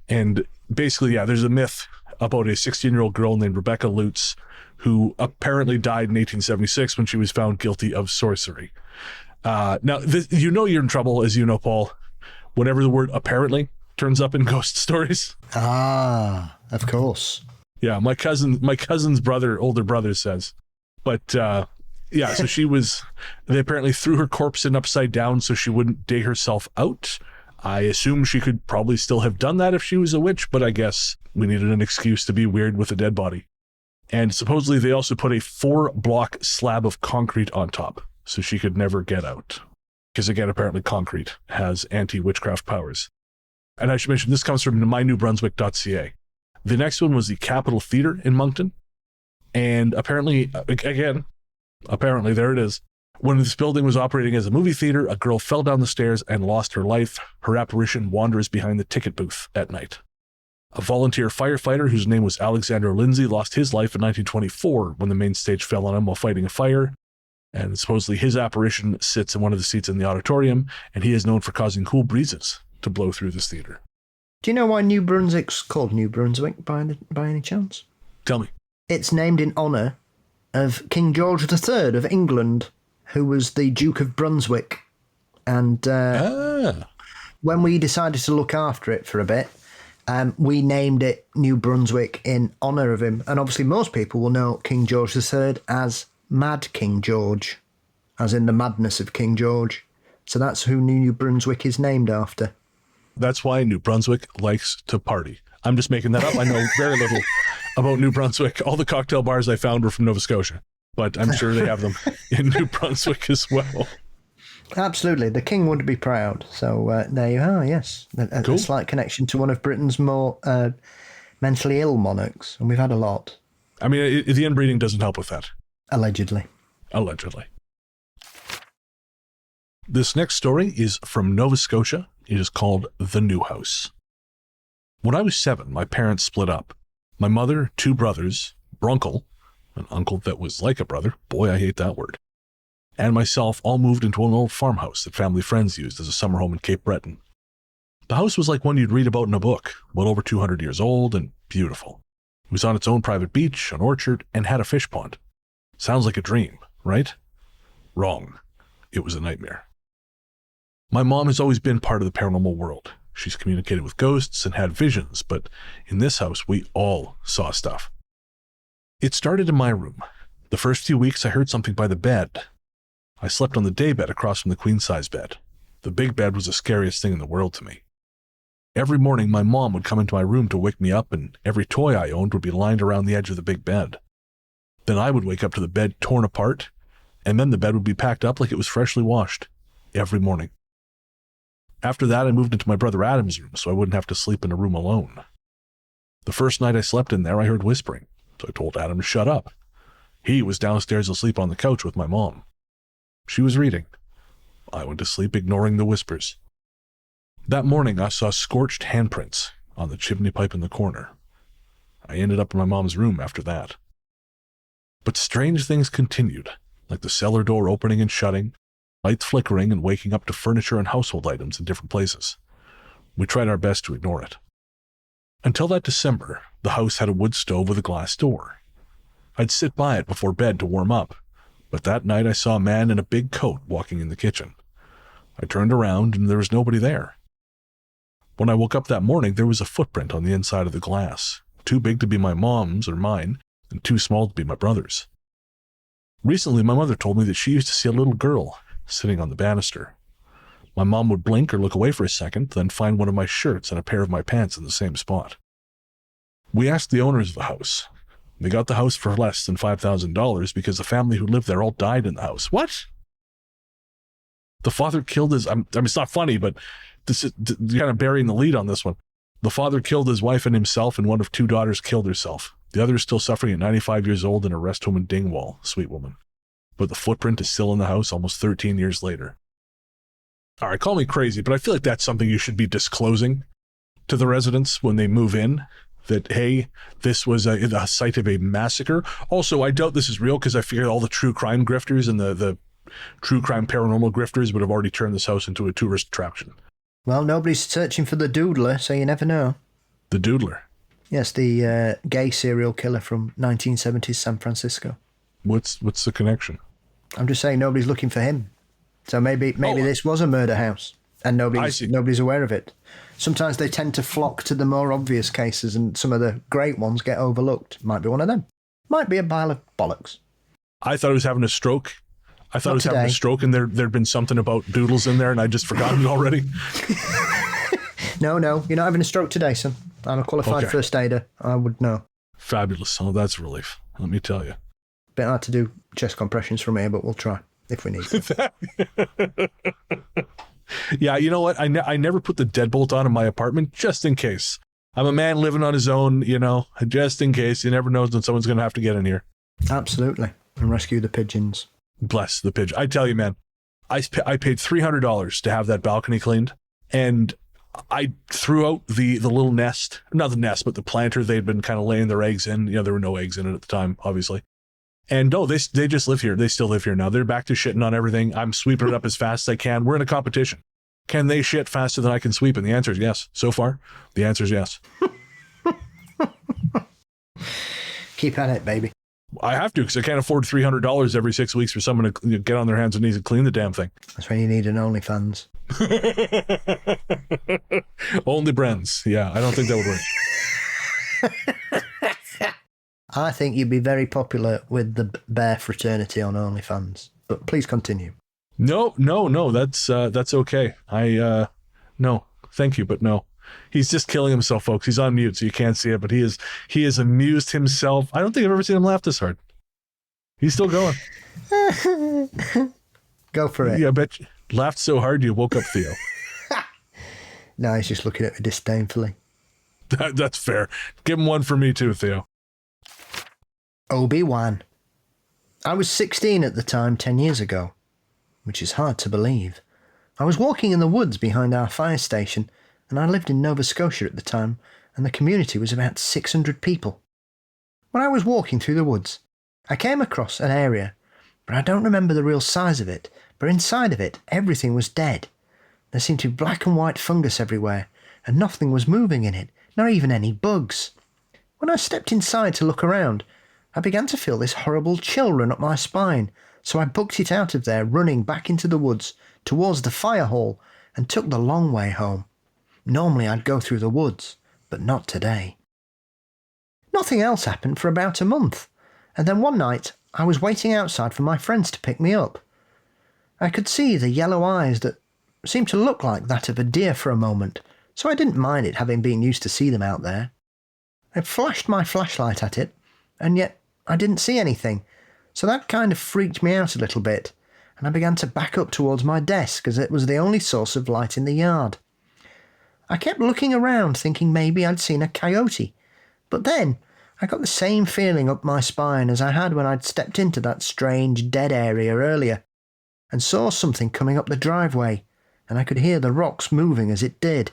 And basically, there's a myth about a 16-year-old girl named Rebecca Lutz who apparently died in 1876 when she was found guilty of sorcery. Now, you're in trouble, as you know, Paul, whenever the word apparently turns up in ghost stories. Ah, of course. Yeah, my cousin's older brother says, But yeah, so they apparently threw her corpse in upside down so she wouldn't dig herself out. I assume she could probably still have done that if she was a witch, but I guess we needed an excuse to be weird with a dead body. And supposedly they also put a 4-block slab of concrete on top so she could never get out. Because again, apparently concrete has anti-witchcraft powers. And I should mention, this comes from mynewbrunswick.ca. The next one was the Capitol Theatre in Moncton. And apparently, there it is. When this building was operating as a movie theater, a girl fell down the stairs and lost her life. Her apparition wanders behind the ticket booth at night. A volunteer firefighter whose name was Alexander Lindsay lost his life in 1924 when the main stage fell on him while fighting a fire. And supposedly his apparition sits in one of the seats in the auditorium, and he is known for causing cool breezes to blow through this theater. Do you know why New Brunswick's called New Brunswick by any chance? Tell me. It's named in honour of King George III of England, who was the Duke of Brunswick. And when we decided to look after it for a bit, we named it New Brunswick in honour of him. And obviously most people will know King George III as Mad King George, as in the madness of King George. So that's who New Brunswick is named after. That's why New Brunswick likes to party. I'm just making that up. I know very little about New Brunswick. All the cocktail bars I found were from Nova Scotia, but I'm sure they have them in New Brunswick as well. Absolutely. The king would be proud. So there you are, yes. A slight connection to one of Britain's more mentally ill monarchs, and we've had a lot. I mean, the inbreeding doesn't help with that. Allegedly. This next story is from Nova Scotia. It is called The New House. When I was 7, my parents split up. My mother, 2 brothers, Brunkle, an uncle that was like a brother, boy, I hate that word, and myself all moved into an old farmhouse that family friends used as a summer home in Cape Breton. The house was like one you'd read about in a book, well over 200 years old and beautiful. It was on its own private beach, an orchard, and had a fish pond. Sounds like a dream, right? Wrong. It was a nightmare. My mom has always been part of the paranormal world. She's communicated with ghosts and had visions, but in this house, we all saw stuff. It started in my room. The first few weeks, I heard something by the bed. I slept on the day bed across from the queen-size bed. The big bed was the scariest thing in the world to me. Every morning, my mom would come into my room to wake me up, and every toy I owned would be lined around the edge of the big bed. Then I would wake up to the bed torn apart, and then the bed would be packed up like it was freshly washed. Every morning. After that, I moved into my brother Adam's room so I wouldn't have to sleep in a room alone. The first night I slept in there, I heard whispering, so I told Adam to shut up. He was downstairs asleep on the couch with my mom. She was reading. I went to sleep ignoring the whispers. That morning, I saw scorched handprints on the chimney pipe in the corner. I ended up in my mom's room after that. But strange things continued, like the cellar door opening and shutting, lights flickering and waking up to furniture and household items in different places. We tried our best to ignore it. Until that December, the house had a wood stove with a glass door. I'd sit by it before bed to warm up, but that night I saw a man in a big coat walking in the kitchen. I turned around and there was nobody there. When I woke up that morning, there was a footprint on the inside of the glass, too big to be my mom's or mine, and too small to be my brother's. Recently, my mother told me that she used to see a little girl sitting on the banister. My mom would blink or look away for a second, then find one of my shirts and a pair of my pants in the same spot. We asked the owners of the house. They got the house for less than $5,000 because the family who lived there all died in the house. What? The father killed his... I mean, it's not funny, but this is kind of burying the lead on this one. The father killed his wife and himself, and one of 2 daughters killed herself. The other is still suffering at 95 years old in a rest home in Dingwall, sweet woman. But the footprint is still in the house almost 13 years later. All right, call me crazy, but I feel like that's something you should be disclosing to the residents when they move in, that, hey, this was a site of a massacre. Also, I doubt this is real because I figure all the true crime grifters and the true crime paranormal grifters would have already turned this house into a tourist attraction. Well, nobody's searching for the Doodler, so you never know. The Doodler? Yes, the gay serial killer from 1970s San Francisco. What's the connection? I'm just saying nobody's looking for him. So maybe this was a murder house and nobody's aware of it. Sometimes they tend to flock to the more obvious cases and some of the great ones get overlooked. Might be one of them. Might be a pile of bollocks. I thought I was having a stroke. I thought I was having a stroke, and there'd been something about doodles in there, and I'd just forgotten it already. No, you're not having a stroke today, son. I'm a qualified first aider. I would know. Fabulous. Oh, that's a relief. Let me tell you. Bit hard to do chest compressions from here, but we'll try if we need to. Yeah, you know what? I never put the deadbolt on in my apartment just in case. I'm a man living on his own, you know, just in case. You never know when someone's going to have to get in here. Absolutely. And rescue the pigeons. Bless the pigeon. I tell you, man, I paid $300 to have that balcony cleaned, and I threw out the little nest, not the nest, but the planter they'd been kind of laying their eggs in. You know, there were no eggs in it at the time, obviously. And no, they just live here. They still live here now. They're back to shitting on everything. I'm sweeping it up as fast as I can. We're in a competition. Can they shit faster than I can sweep? And the answer is yes. So far, the answer is yes. Keep at it, baby. I have to, because I can't afford $300 every 6 weeks for someone to get on their hands and knees and clean the damn thing. That's when you need an OnlyFans. Only Brens. Yeah, I don't think that would work. I think you'd be very popular with the bear fraternity on OnlyFans. But please continue. No, that's okay. No, thank you, but no. He's just killing himself, folks. He's on mute, so you can't see it, but he has amused himself. I don't think I've ever seen him laugh this hard. He's still going. Go for it. Yeah, I bet you laughed so hard you woke up Theo. No, he's just looking at me disdainfully. That's fair. Give him one for me too, Theo. Obi-Wan. I was 16 at the time, 10 years ago, which is hard to believe. I was walking in the woods behind our fire station, and I lived in Nova Scotia at the time, and the community was about 600 people. When I was walking through the woods, I came across an area, but I don't remember the real size of it, but inside of it, everything was dead. There seemed to be black and white fungus everywhere, and nothing was moving in it, not even any bugs. When I stepped inside to look around, I began to feel this horrible chill run up my spine, so I booked it out of there, running back into the woods towards the fire hall, and took the long way home. Normally I'd go through the woods, but not today. Nothing else happened for about a month, and then one night I was waiting outside for my friends to pick me up. I could see the yellow eyes that seemed to look like that of a deer for a moment, so I didn't mind it, having been used to see them out there. I flashed my flashlight at it, and yet I didn't see anything, so that kind of freaked me out a little bit, and I began to back up towards my desk as it was the only source of light in the yard. I kept looking around thinking maybe I'd seen a coyote, but then I got the same feeling up my spine as I had when I'd stepped into that strange dead area earlier and saw something coming up the driveway, and I could hear the rocks moving as it did.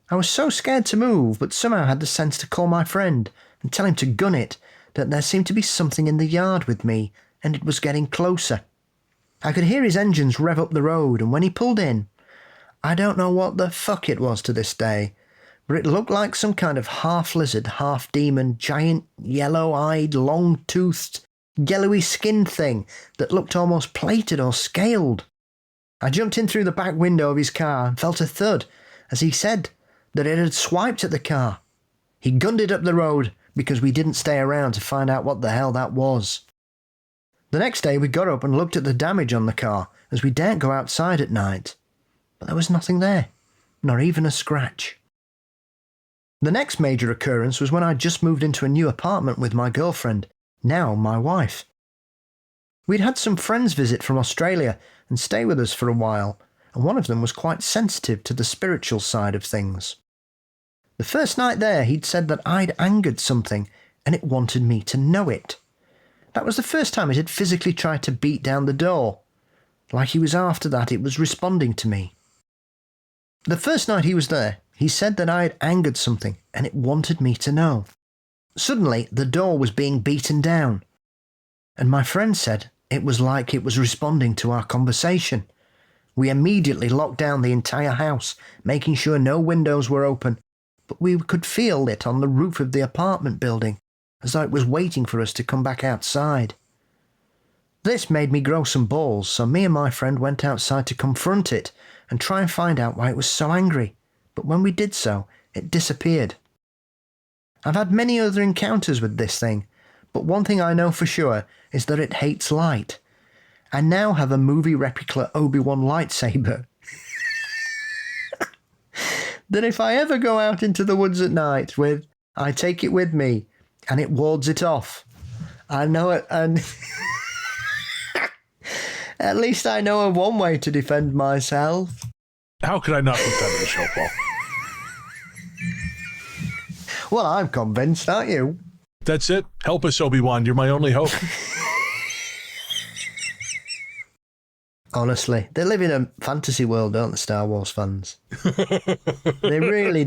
I was so scared to move, but somehow had the sense to call my friend and tell him to gun it, that there seemed to be something in the yard with me, and it was getting closer. I could hear his engines rev up the road, and when he pulled in, I don't know what the fuck it was to this day, but it looked like some kind of half-lizard, half-demon, giant, yellow-eyed, long-toothed, yellowy-skinned thing that looked almost plated or scaled. I jumped in through the back window of his car and felt a thud as he said that it had swiped at the car. He gunned it up the road because we didn't stay around to find out what the hell that was. The next day we got up and looked at the damage on the car, as we daren't go outside at night. But there was nothing there, not even a scratch. The next major occurrence was when I just moved into a new apartment with my girlfriend, now my wife. We'd had some friends visit from Australia and stay with us for a while, and one of them was quite sensitive to the spiritual side of things. The first night there, he'd said that I'd angered something and it wanted me to know it. That was the first time it had physically tried to beat down the door. Like he was after that, it was responding to me. The first night he was there, he said that I had angered something and it wanted me to know. Suddenly, the door was being beaten down, and my friend said it was like it was responding to our conversation. We immediately locked down the entire house, making sure no windows were open, but we could feel it on the roof of the apartment building, as though it was waiting for us to come back outside. This made me grow some balls, so me and my friend went outside to confront it and try and find out why it was so angry, but when we did so, it disappeared. I've had many other encounters with this thing, but one thing I know for sure is that it hates light. I now have a movie replica Obi-Wan lightsaber. That if I ever go out into the woods at night I take it with me and it wards it off. I know it, and at least I know of one way to defend myself. How could I not put that in the show, Paul? Well, I'm convinced, aren't you? That's it. Help us, Obi-Wan. You're my only hope. Honestly, they live in a fantasy world, don't the Star Wars fans? They really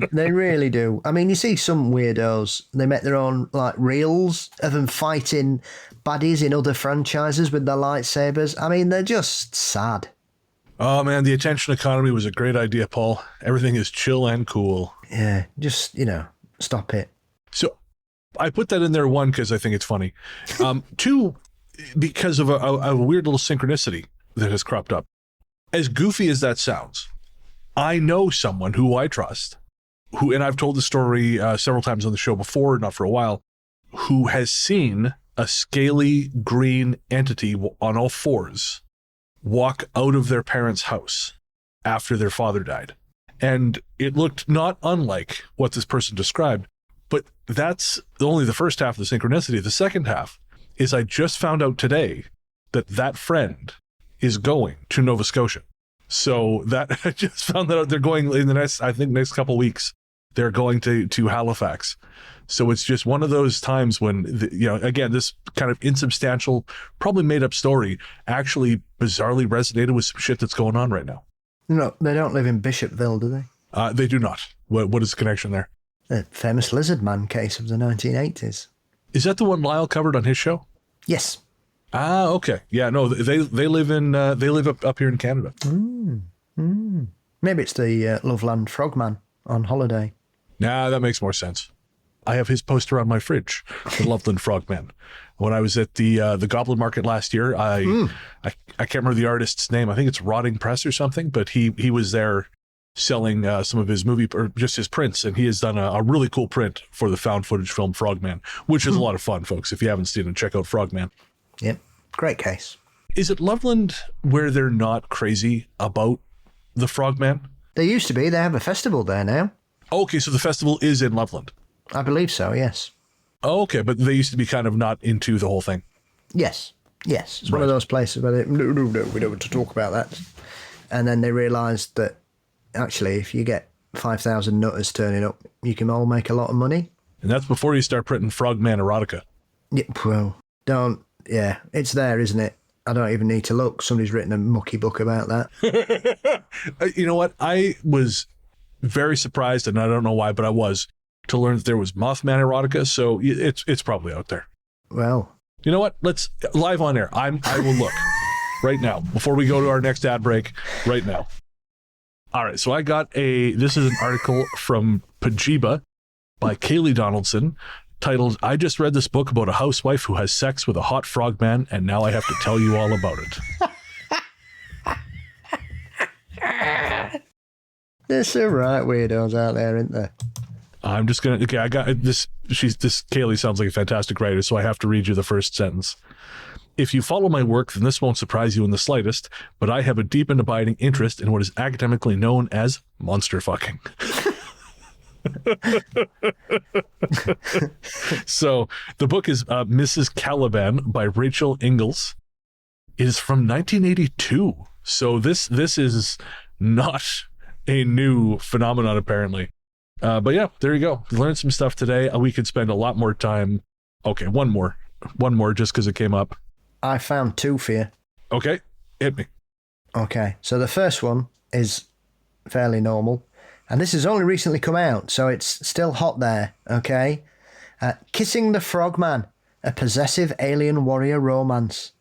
do. I mean, you see some weirdos, they make their own like reels of them fighting baddies in other franchises with their lightsabers. I mean, they're just sad. Oh man, the attention economy was a great idea, Paul. Everything is chill and cool. Yeah, just, stop it. So I put that in there, one, because I think it's funny. Two, because of a weird little synchronicity that has cropped up. As goofy as that sounds, I know someone who I trust, and I've told the story several times on the show before, not for a while, who has seen a scaly green entity on all fours walk out of their parents' house after their father died. And it looked not unlike what this person described, but that's only the first half of the synchronicity. The second half is I just found out today that friend is going to Nova Scotia. So that I just found that out. They're going in the next couple of weeks. They're going to Halifax. So it's just one of those times when, again, this kind of insubstantial, probably made up story actually bizarrely resonated with some shit that's going on right now. No, they don't live in Bishopville, do they? They do not. What is the connection there? The famous lizard man case of the 1980s. Is that the one Lyle covered on his show? Yes. Ah, okay. Yeah, no, they live up here in Canada. Maybe it's the Loveland Frogman on holiday. Nah, that makes more sense. I have his poster on my fridge, the Loveland Frogman. When I was at the Goblin Market last year, I can't remember the artist's name. I think it's Rotting Press or something, but he was there selling some of his movie, or just his prints, and he has done a really cool print for the found footage film Frogman, which is a lot of fun, folks. If you haven't seen it, check out Frogman. Yep, great case. Is it Loveland where they're not crazy about the Frogman? They used to be. They have a festival there now. Okay, so the festival is in Loveland. I believe so, yes. Okay, but they used to be kind of not into the whole thing. Yes. It's one of those places where they, no, we don't want to talk about that. And then they realised that actually if you get 5,000 nutters turning up, you can all make a lot of money. And that's before you start printing Frogman erotica. Yeah, well, it's there, isn't it? I don't even need to look. Somebody's written a mucky book about that. You know what? I was very surprised, and I don't know why, but I was, to learn that there was Mothman erotica, so it's probably out there. Well, you know what? Let's live on air. I will look right now before we go to our next ad break. Right now. All right. So I got this is an article from Pajiba by Kaylee Donaldson titled, "I just read this book about a housewife who has sex with a hot frogman, and now I have to tell you all about it." There's some right weirdos out there, isn't there? I'm just going to, okay, I got this. This Kaylee sounds like a fantastic writer, so I have to read you the first sentence. "If you follow my work, then this won't surprise you in the slightest, but I have a deep and abiding interest in what is academically known as monster fucking." So the book is Mrs. Caliban by Rachel Ingalls. It is from 1982. So this is not a new phenomenon, apparently. But yeah, there you go. Learned some stuff today. We could spend a lot more time. Okay, one more just because it came up. I found two for you. Okay, hit me. Okay, so the first one is fairly normal, and this has only recently come out, so it's still hot there, okay? Kissing the Frogman, a possessive alien warrior romance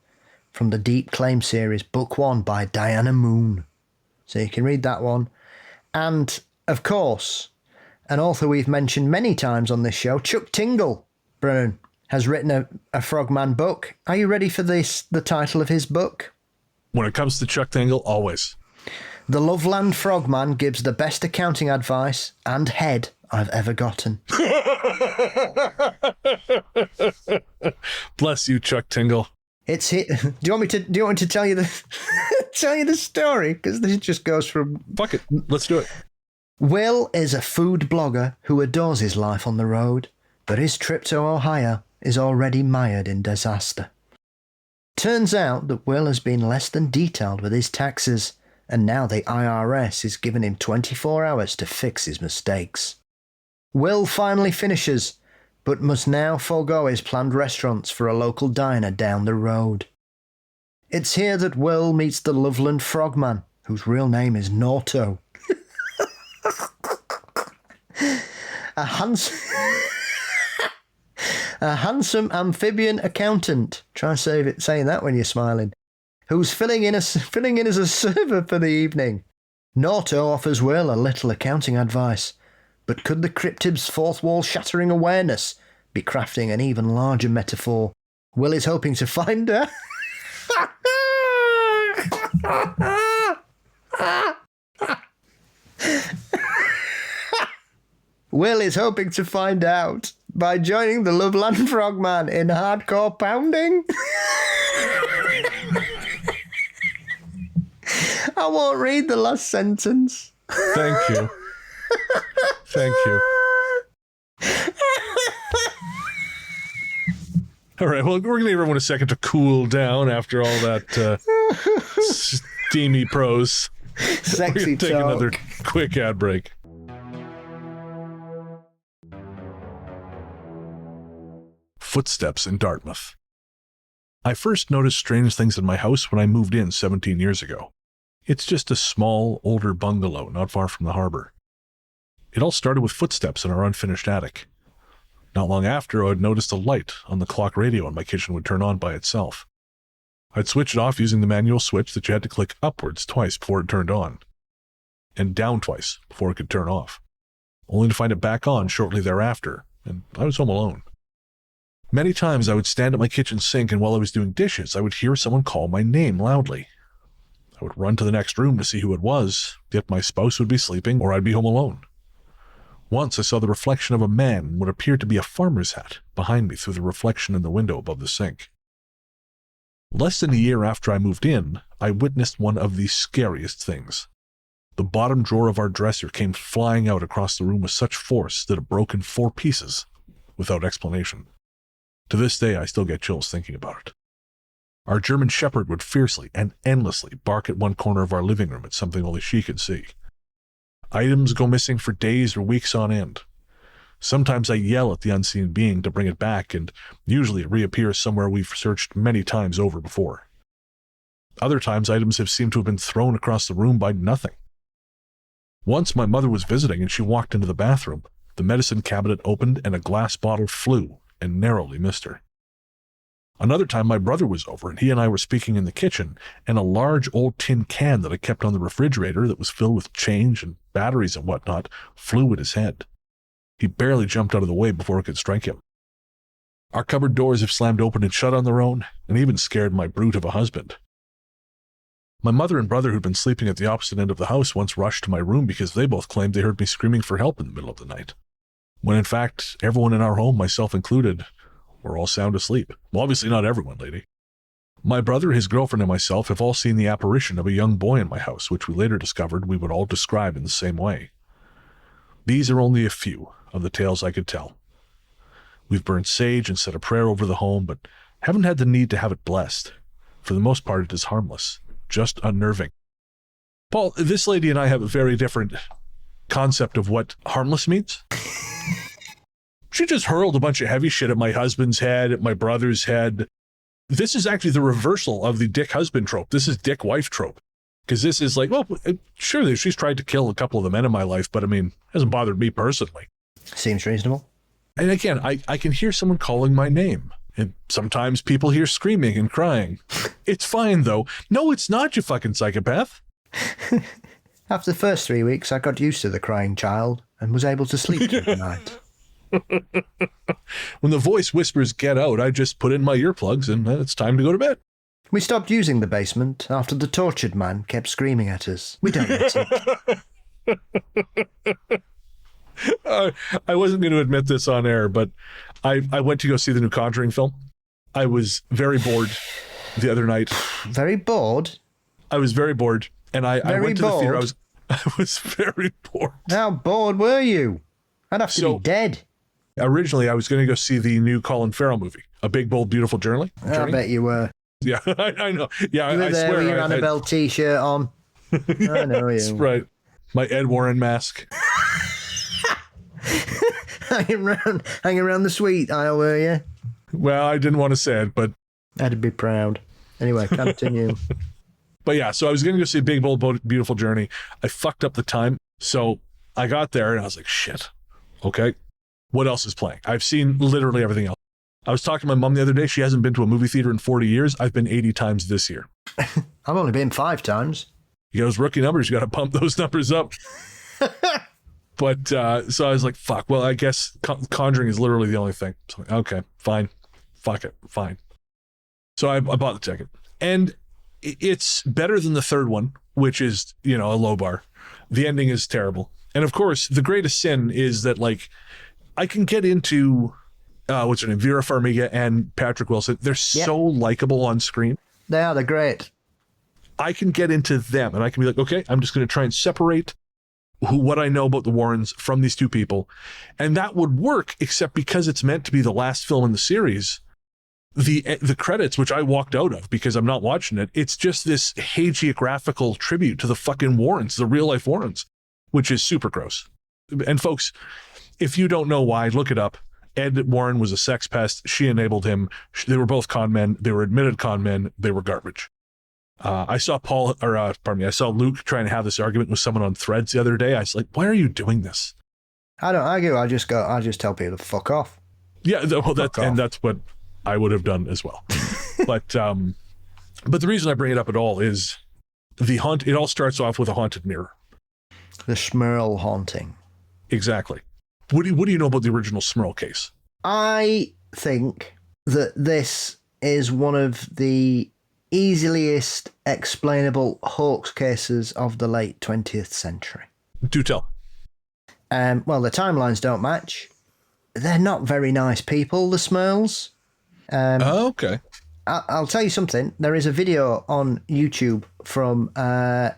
from the Deep Claim series, book 1 by Diana Moon. So you can read that one. And, of course, an author we've mentioned many times on this show, Chuck Tingle, Brennan, has written a Frogman book. Are you ready for the title of his book? When it comes to Chuck Tingle, always. "The Loveland Frogman gives the best accounting advice and head I've ever gotten." Bless you, Chuck Tingle. It's hit. Do you want me to tell you the tell you the story? Because this just goes from. Fuck it. Let's do it. Will is a food blogger who adores his life on the road, but his trip to Ohio is already mired in disaster. Turns out that Will has been less than detailed with his taxes, and now the IRS is giving him 24 hours to fix his mistakes. Will finally finishes, but must now forego his planned restaurants for a local diner down the road. It's here that Will meets the Loveland Frogman, whose real name is Norto. A handsome amphibian accountant. Try saying that when you're smiling. Who's filling in as a server for the evening. Norto offers Will a little accounting advice, but could the cryptid's fourth wall shattering awareness be crafting an even larger metaphor? Will is hoping to find her. Will is hoping to find out by joining the Loveland Frogman in hardcore pounding. I won't read the last sentence. Thank you. Thank you. All right, well, we're going to give everyone a second to cool down after all that steamy prose. Sexy take talk. Another quick ad break. Footsteps in Dartmouth. I first noticed strange things in my house when I moved in 17 years ago. It's just a small, older bungalow not far from the harbor. It all started with footsteps in our unfinished attic. Not long after, I had noticed a light on the clock radio in my kitchen would turn on by itself. I'd switch it off using the manual switch that you had to click upwards twice before it turned on, and down twice before it could turn off, only to find it back on shortly thereafter, and I was home alone. Many times I would stand at my kitchen sink, and while I was doing dishes, I would hear someone call my name loudly. I would run to the next room to see who it was, yet my spouse would be sleeping or I'd be home alone. Once I saw the reflection of a man in what appeared to be a farmer's hat behind me through the reflection in the window above the sink. Less than a year after I moved in, I witnessed one of the scariest things. The bottom drawer of our dresser came flying out across the room with such force that it broke in 4 pieces, without explanation. To this day, I still get chills thinking about it. Our German Shepherd would fiercely and endlessly bark at one corner of our living room at something only she could see. Items go missing for days or weeks on end. Sometimes I yell at the unseen being to bring it back, and usually it reappears somewhere we've searched many times over before. Other times, items have seemed to have been thrown across the room by nothing. Once my mother was visiting and she walked into the bathroom. The medicine cabinet opened and a glass bottle flew and narrowly missed her. Another time my brother was over and he and I were speaking in the kitchen, and a large old tin can that I kept on the refrigerator that was filled with change and batteries and whatnot flew at his head. He barely jumped out of the way before it could strike him. Our cupboard doors have slammed open and shut on their own, and even scared my brute of a husband. My mother and brother, who'd been sleeping at the opposite end of the house, once rushed to my room because they both claimed they heard me screaming for help in the middle of the night, when in fact everyone in our home, myself included, were all sound asleep. Well, obviously not everyone, lady. My brother, his girlfriend, and myself have all seen the apparition of a young boy in my house, which we later discovered we would all describe in the same way. These are only a few of the tales I could tell. We've burned sage and said a prayer over the home, but haven't had the need to have it blessed. For the most part, it is harmless, just unnerving. Paul, this lady and I have a very different concept of what harmless means. She just hurled a bunch of heavy shit at my husband's head, at my brother's head. This is actually the reversal of the dick husband trope. This is dick wife trope. Because this is like, well, sure, she's tried to kill a couple of the men in my life, but I mean, it hasn't bothered me personally. Seems reasonable. And again, I can hear someone calling my name. And sometimes people hear screaming and crying. It's fine, though. No, it's not, you fucking psychopath. After the first 3 weeks, I got used to the crying child and was able to sleep through the night. When the voice whispers, get out, I just put in my earplugs and it's time to go to bed. We stopped using the basement after the tortured man kept screaming at us. We don't miss it. I wasn't going to admit this on air, but I went to go see the new Conjuring film. I was very bored the other night. Very bored. I was very bored, and I went to the theater. Bored? I was very bored. How bored were you? I'd have to be dead. Originally, I was going to go see the new Colin Farrell movie, A Big, Bold, Beautiful Journey. I bet you were. Yeah, I know. Yeah, you were I there swear. with your Annabelle T-shirt on. I know you. That's right. My Ed Warren mask. hanging around the sweet aisle, were you? Well, I didn't want to say it, but I'd be proud. Anyway, continue. But yeah, so I was going to go see Big, Bold, Beautiful Journey. I fucked up the time. So I got there and I was like, shit. Okay. What else is playing? I've seen literally everything else. I was talking to my mom the other day. She hasn't been to a movie theater in 40 years. I've been 80 times this year. I've only been 5 times. You got those rookie numbers. You got to pump those numbers up. But so I was like, fuck. Well, I guess Conjuring is literally the only thing. So, okay, fine. Fuck it. Fine. So I bought the ticket. And it's better than the third one, which is, a low bar. The ending is terrible. And of course, the greatest sin is that, like, I can get into, what's her name? Vera Farmiga and Patrick Wilson. They're so likable on screen. They're great. I can get into them and I can be like, okay, I'm just going to try and separate what I know about the Warrens from these two people. And that would work, except because it's meant to be the last film in the series. The credits, which I walked out of because I'm not watching it, it's just this hagiographical tribute to the fucking Warrens, the real life Warrens, which is super gross. And folks, if you don't know why, look it up. Ed Warren was a sex pest. She enabled him. They were both con men. They were admitted con men. They were garbage. I saw I saw Luke trying to have this argument with someone on Threads the other day. I was like, why are you doing this? I don't argue. I just tell people to fuck off. Yeah, that's what I would have done as well. But the reason I bring it up at all is it all starts off with a haunted mirror. The Smurl haunting. Exactly. What do you know about the original Smurl case? I think that this is one of the easiest explainable hoax cases of the late 20th century. Do tell. Well, the timelines don't match. They're not very nice people, the Smurls. Okay. I'll tell you something. There is a video on YouTube from a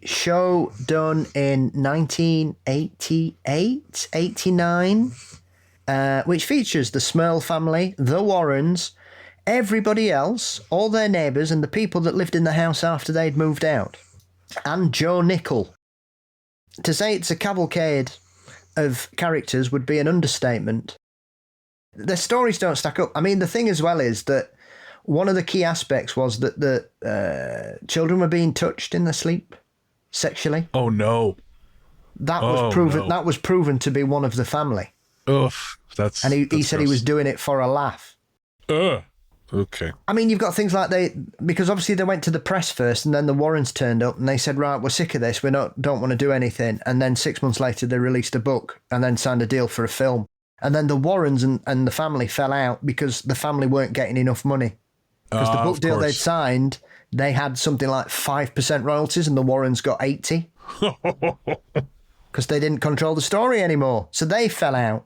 show done in 1988, 89, which features the Smurl family, the Warrens, everybody else, all their neighbours and the people that lived in the house after they'd moved out, and Joe Nickel. To say it's a cavalcade of characters would be an understatement. Their stories don't stack up. I mean, the thing as well is that one of the key aspects was that the children were being touched in their sleep sexually. Oh no! That was proven. No. That was proven to be one of the family. Ugh, and he said gross. He was doing it for a laugh. Okay. I mean, you've got things like because obviously they went to the press first, and then the Warrens turned up, and they said, "Right, we're sick of this. Don't want to do anything." And then 6 months later, they released a book and then signed a deal for a film. And then the Warrens and the family fell out because the family weren't getting enough money. Because the book deal they'd signed, they had something like 5% royalties and the Warrens got 80%. Because they didn't control the story anymore. So they fell out.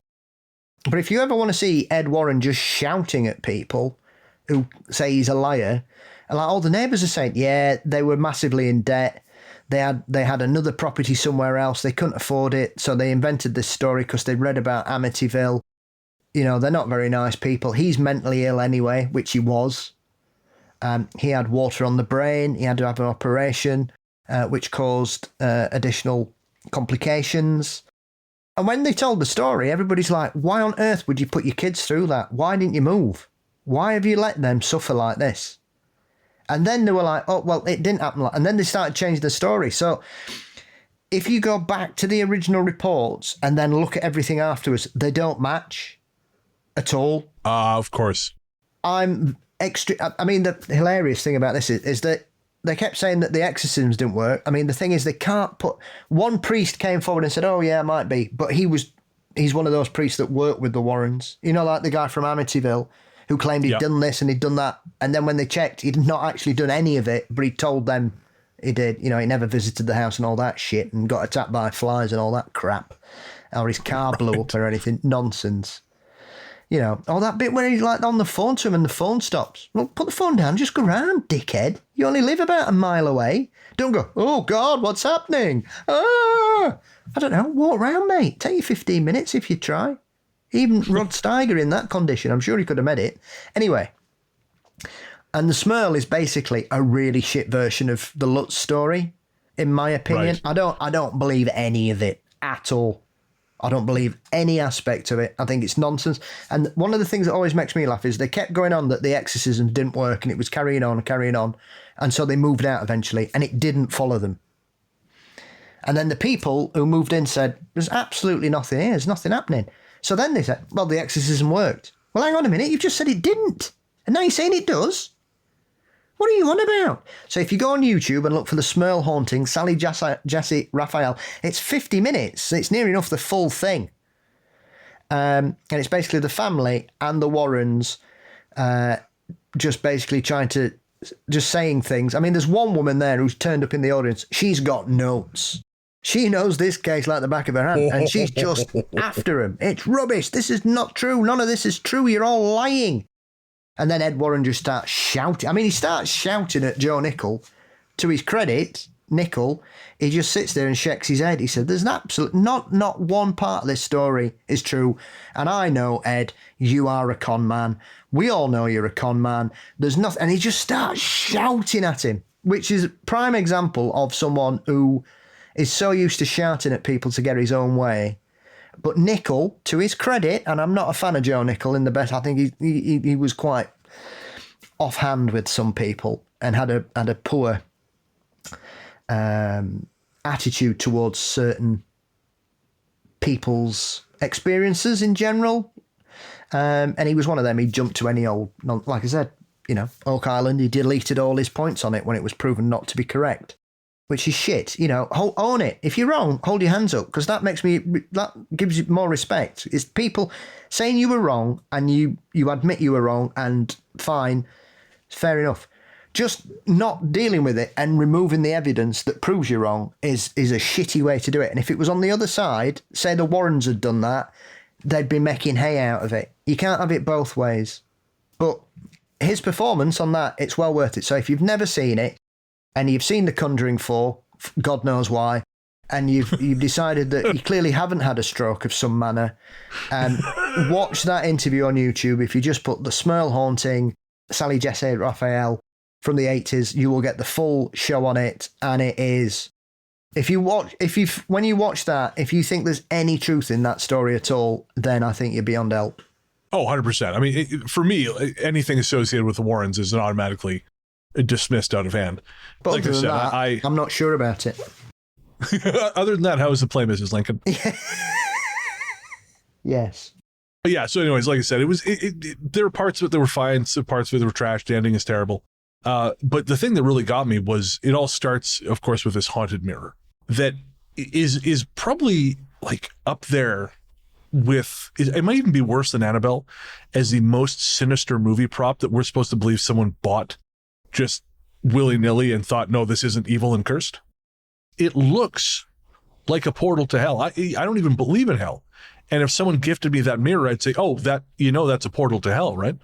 But if you ever want to see Ed Warren just shouting at people who say he's a liar, and like all the neighbours are saying, yeah, they were massively in debt. They had another property somewhere else. They couldn't afford it. So they invented this story because they'd read about Amityville. They're not very nice people. He's mentally ill anyway, which he was. He had water on the brain. He had to have an operation, which caused additional complications. And when they told the story, everybody's like, why on earth would you put your kids through that? Why didn't you move? Why have you let them suffer like this? And then they were like, oh, well, it didn't happen. And then they started changing the story. So if you go back to the original reports and then look at everything afterwards, they don't match at all. Of course. I mean, the hilarious thing about this is that they kept saying that the exorcisms didn't work. I mean, the thing is they can't put... One priest came forward and said, oh, yeah, it might be. But he's one of those priests that worked with the Warrens. Like the guy from Amityville, who claimed he'd done this and he'd done that. And then when they checked, he'd not actually done any of it, but he told them he did. He never visited the house and all that shit and got attacked by flies and all that crap. Or his car blew up or anything. Nonsense. You know, or that bit where he's like on the phone to him and the phone stops. Well, put the phone down, just go round, dickhead. You only live about a mile away. Don't go, oh God, what's happening? Ah! I don't know, walk round, mate. Take you 15 minutes if you try. Even Rod Steiger in that condition, I'm sure he could have made it. Anyway, and the Smurl is basically a really shit version of the Lutz story, in my opinion. Right. I don't believe any of it at all. I don't believe any aspect of it. I think it's nonsense. And one of the things that always makes me laugh is they kept going on that the exorcism didn't work and it was carrying on. And so they moved out eventually and it didn't follow them. And then the people who moved in said, there's absolutely nothing here. There's nothing happening. So then they said, well, the exorcism worked. Well, hang on a minute. You've just said it didn't. And now you're saying it does? What are you on about? So if you go on YouTube and look for the Smurl haunting, Sally Jesse Raphael, it's 50 minutes. It's near enough the full thing. And it's basically the family and the Warrens just basically just saying things. I mean, there's one woman there who's turned up in the audience. She's got notes. She knows this case like the back of her hand, and she's just after him. It's rubbish. This is not true. None of this is true. You're all lying. And then Ed Warren just starts shouting. I mean, he starts shouting at Joe Nichol. To his credit, Nichol, he just sits there and shakes his head. He said, there's not one part of this story is true. And I know, Ed, you are a con man. We all know you're a con man. There's nothing. And he just starts shouting at him, which is a prime example of someone who is so used to shouting at people to get his own way. But Nichol, to his credit, and I'm not a fan of Joe Nichol in the best, I think he was quite offhand with some people and had a poor attitude towards certain people's experiences in general. And he was one of them. He jumped to any old, like I said, you know, Oak Island. He deleted all his points on it when it was proven not to be correct. Which is shit, you know. Own it. If you're wrong, hold your hands up, because that gives you more respect. It's people saying you were wrong and you admit you were wrong, and fine, fair enough. Just not dealing with it and removing the evidence that proves you're wrong is a shitty way to do it. And if it was on the other side, say the Warrens had done that, they'd be making hay out of it. You can't have it both ways. But his performance on that, it's well worth it. So if you've never seen it, and you've seen The Conjuring 4, God knows why, and you've decided that you clearly haven't had a stroke of some manner, watch that interview on YouTube. If you just put the Smurl haunting, Sally Jesse Raphael from the 80s, you will get the full show on it, and it is. When you watch that, if you think there's any truth in that story at all, then I think you're beyond help. Oh, 100%. I mean, for me, anything associated with the Warrens is automatically dismissed out of hand. But like I said, I'm not sure about it. Other than that, how was the play, Mrs. Lincoln? Yes. Yeah. So, anyways, like I said, there were parts of it that were fine, some parts of it that were trash. The ending is terrible. But the thing that really got me was it all starts, of course, with this haunted mirror that is probably like up there with. It might even be worse than Annabelle as the most sinister movie prop that we're supposed to believe someone bought just willy-nilly and thought, no, this isn't evil and cursed. It looks like a portal to hell. I don't even believe in hell. And if someone gifted me that mirror, I'd say, oh, that's a portal to hell, right?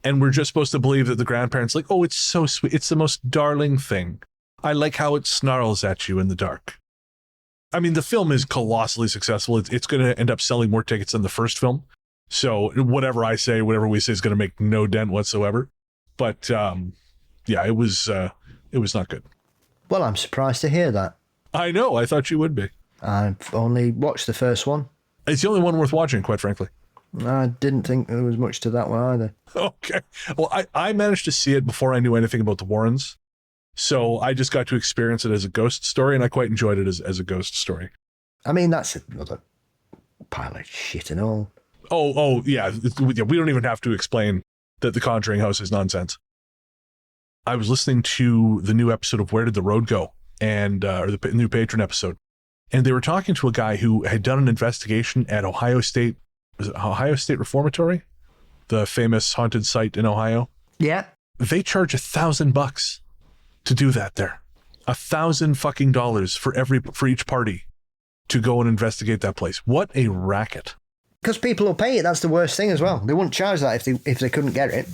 And we're just supposed to believe that the grandparents like, oh, it's so sweet. It's the most darling thing. I like how it snarls at you in the dark. I mean, the film is colossally successful. It's going to end up selling more tickets than the first film. So whatever I say, whatever we say is going to make no dent whatsoever. But, yeah, it was not good. Well, I'm surprised to hear that. I know. I thought you would be. I've only watched the first one. It's the only one worth watching, quite frankly. I didn't think there was much to that one either. Okay. Well, I managed to see it before I knew anything about the Warrens. So I just got to experience it as a ghost story, and I quite enjoyed it as a ghost story. I mean, that's another pile of shit and all. Oh, yeah. We don't even have to explain that the Conjuring house is nonsense. I was listening to the new episode of Where Did the Road Go? Or the new Patron episode. And they were talking to a guy who had done an investigation at Ohio State Reformatory? The famous haunted site in Ohio? Yeah. They charge $1,000 to do that there. $1,000 fucking dollars for each party to go and investigate that place. What a racket. Because people will pay it. That's the worst thing as well. They wouldn't charge that if they couldn't get it.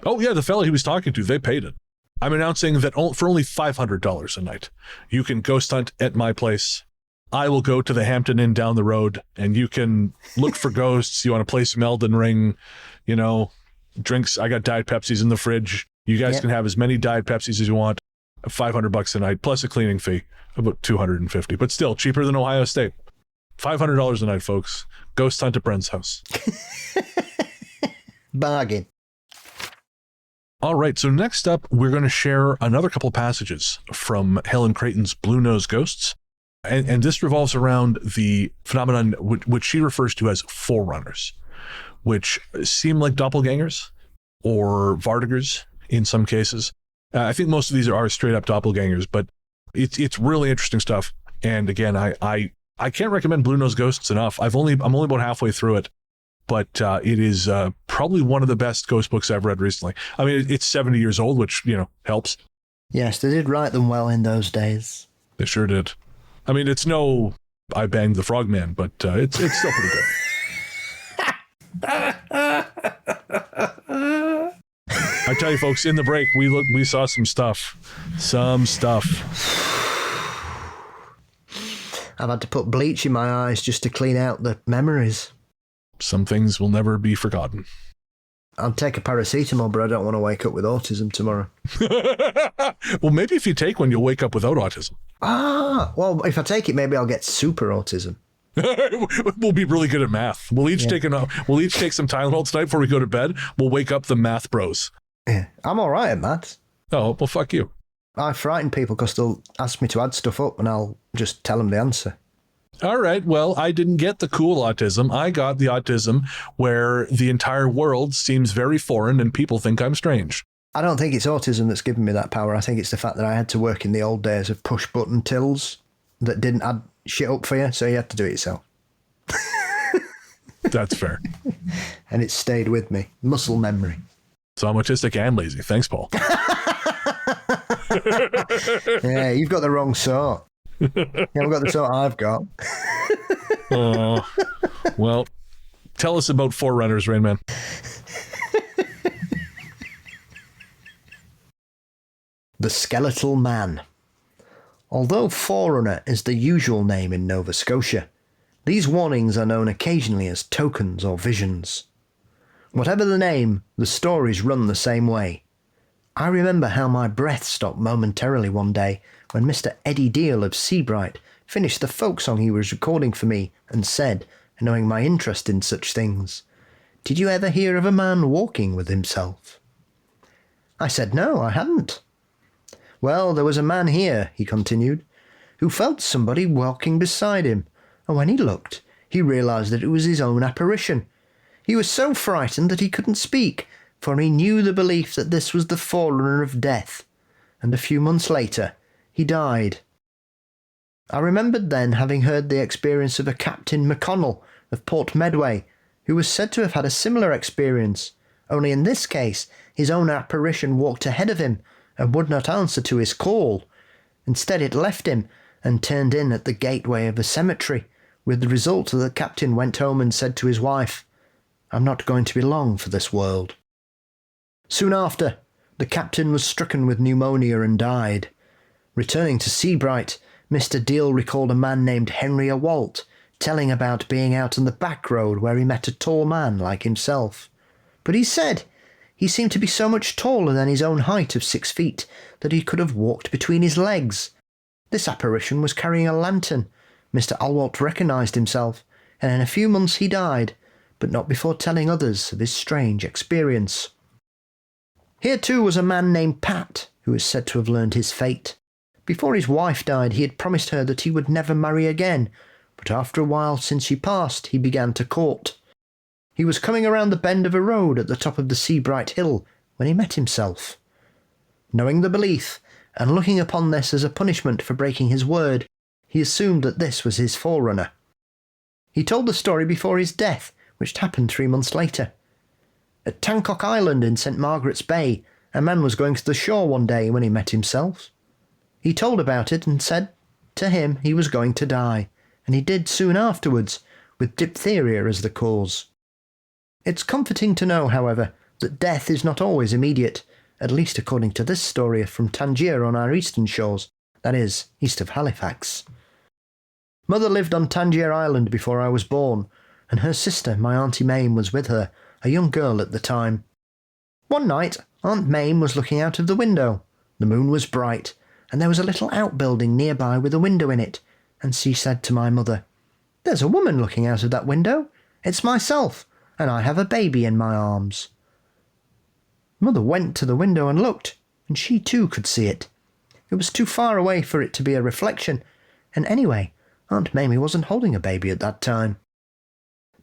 Oh, yeah, the fella he was talking to, they paid it. I'm announcing that for only $500 a night, you can ghost hunt at my place. I will go to the Hampton Inn down the road, and you can look for ghosts. You want to play some Elden Ring, drinks. I got Diet Pepsis in the fridge. You guys can have as many Diet Pepsis as you want. $500 a night, plus a cleaning fee, about $250, but still cheaper than Ohio State. $500 a night, folks. Ghost hunt at Bren's house. Bargain. All right, so next up, we're going to share another couple passages from Helen Creighton's Blue Nose Ghosts. And this revolves around the phenomenon which she refers to as Forerunners, which seem like doppelgangers or Vartigers in some cases. I think most of these are straight up doppelgangers, but it's really interesting stuff. And again, I can't recommend Blue Nose Ghosts enough. I'm only about halfway through it, but it is probably one of the best ghost books I've read recently. I mean, it's 70 years old, which, helps. Yes, they did write them well in those days. They sure did. I mean, it's no I Banged the Frogman, but it's still pretty good. I tell you, folks, in the break, we saw some stuff. I've had to put bleach in my eyes just to clean out the memories. Some things will never be forgotten. I'll take a paracetamol, but I don't want to wake up with autism tomorrow. Well, maybe if you take one, you'll wake up without autism. Well, if I take it, maybe I'll get super autism. We'll be really good at math. We'll each take some Tylenol tonight before we go to bed. We'll wake up the math bros. Yeah, I'm all right at maths. Oh, well, fuck you. I frighten people because they'll ask me to add stuff up and I'll just tell them the answer. All right, well, I didn't get the cool autism. I got the autism where the entire world seems very foreign and people think I'm strange. I don't think it's autism that's given me that power. I think it's the fact that I had to work in the old days of push-button tills that didn't add shit up for you, so you had to do it yourself. That's fair. And it stayed with me. Muscle memory. So I'm autistic and lazy. Thanks, Paul. Yeah, you've got the wrong sort. You haven't got the sort I've got. Well, tell us about Forerunners, Rainman. The Skeletal Man. Although Forerunner is the usual name in Nova Scotia, these warnings are known occasionally as tokens or visions. Whatever the name, the stories run the same way. I remember how my breath stopped momentarily one day when Mr. Eddie Deal of Seabright finished the folk song he was recording for me and said, knowing my interest in such things, "Did you ever hear of a man walking with himself?" I said no, I hadn't. "Well, there was a man here," he continued, "who felt somebody walking beside him, and when he looked, he realised that it was his own apparition. He was so frightened that he couldn't speak, for he knew the belief that this was the Forerunner of death, and a few months later, he died." I remembered then having heard the experience of a Captain McConnell of Port Medway, who was said to have had a similar experience, only in this case, his own apparition walked ahead of him and would not answer to his call. Instead, it left him and turned in at the gateway of a cemetery, with the result that the captain went home and said to his wife, "I'm not going to be long for this world." Soon after, the captain was stricken with pneumonia and died. Returning to Seabright, Mr. Deal recalled a man named Henry Walt telling about being out on the back road where he met a tall man like himself. But he said he seemed to be so much taller than his own height of 6 feet that he could have walked between his legs. This apparition was carrying a lantern. Mr. Alwalt recognised himself, and in a few months he died, but not before telling others of his strange experience. Here too was a man named Pat, who is said to have learned his fate. Before his wife died, he had promised her that he would never marry again, but after a while since she passed, he began to court. He was coming around the bend of a road at the top of the Seabright Hill when he met himself. Knowing the belief, and looking upon this as a punishment for breaking his word, he assumed that this was his Forerunner. He told the story before his death, which happened 3 months later. At Tancock Island in St. Margaret's Bay, a man was going to the shore one day when he met himself. He told about it and said to him he was going to die, and he did soon afterwards, with diphtheria as the cause. It's comforting to know, however, that death is not always immediate, at least according to this story from Tangier on our eastern shores, that is, east of Halifax. Mother lived on Tangier Island before I was born, and her sister, my Auntie Mame, was with her, a young girl at the time. One night, Aunt Mame was looking out of the window. The moon was bright, and there was a little outbuilding nearby with a window in it, and she said to my mother, "There's a woman looking out of that window. It's myself, and I have a baby in my arms." Mother went to the window and looked, and she too could see it. It was too far away for it to be a reflection, and anyway, Aunt Mamie wasn't holding a baby at that time.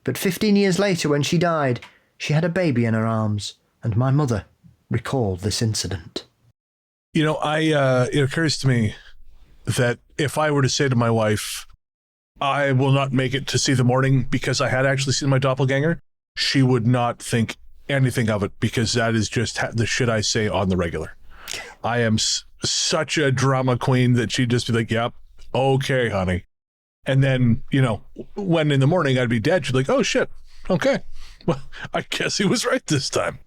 But 15 years later, when she died, she had a baby in her arms, and my mother recalled this incident. You know, it occurs to me that if I were to say to my wife, I will not make it to see the morning because I had actually seen my doppelganger, she would not think anything of it, because that is just the shit I say on the regular. I am such a drama queen that she'd just be like, "Yep, okay, honey." And then, you know, when in the morning I'd be dead, she'd be like, "Oh shit, okay. Well, I guess he was right this time."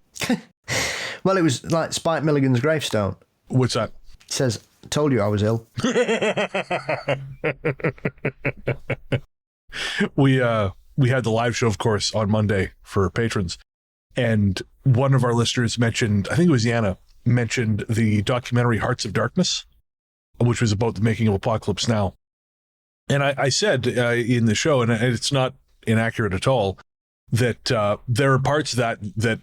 Well, it was like Spike Milligan's gravestone. What's that? It says, "Told you I was ill." We had the live show, of course, on Monday for patrons. And one of our listeners mentioned, I think it was Yana, mentioned the documentary Hearts of Darkness, which was about the making of Apocalypse Now. And I said in the show, and it's not inaccurate at all, that there are parts that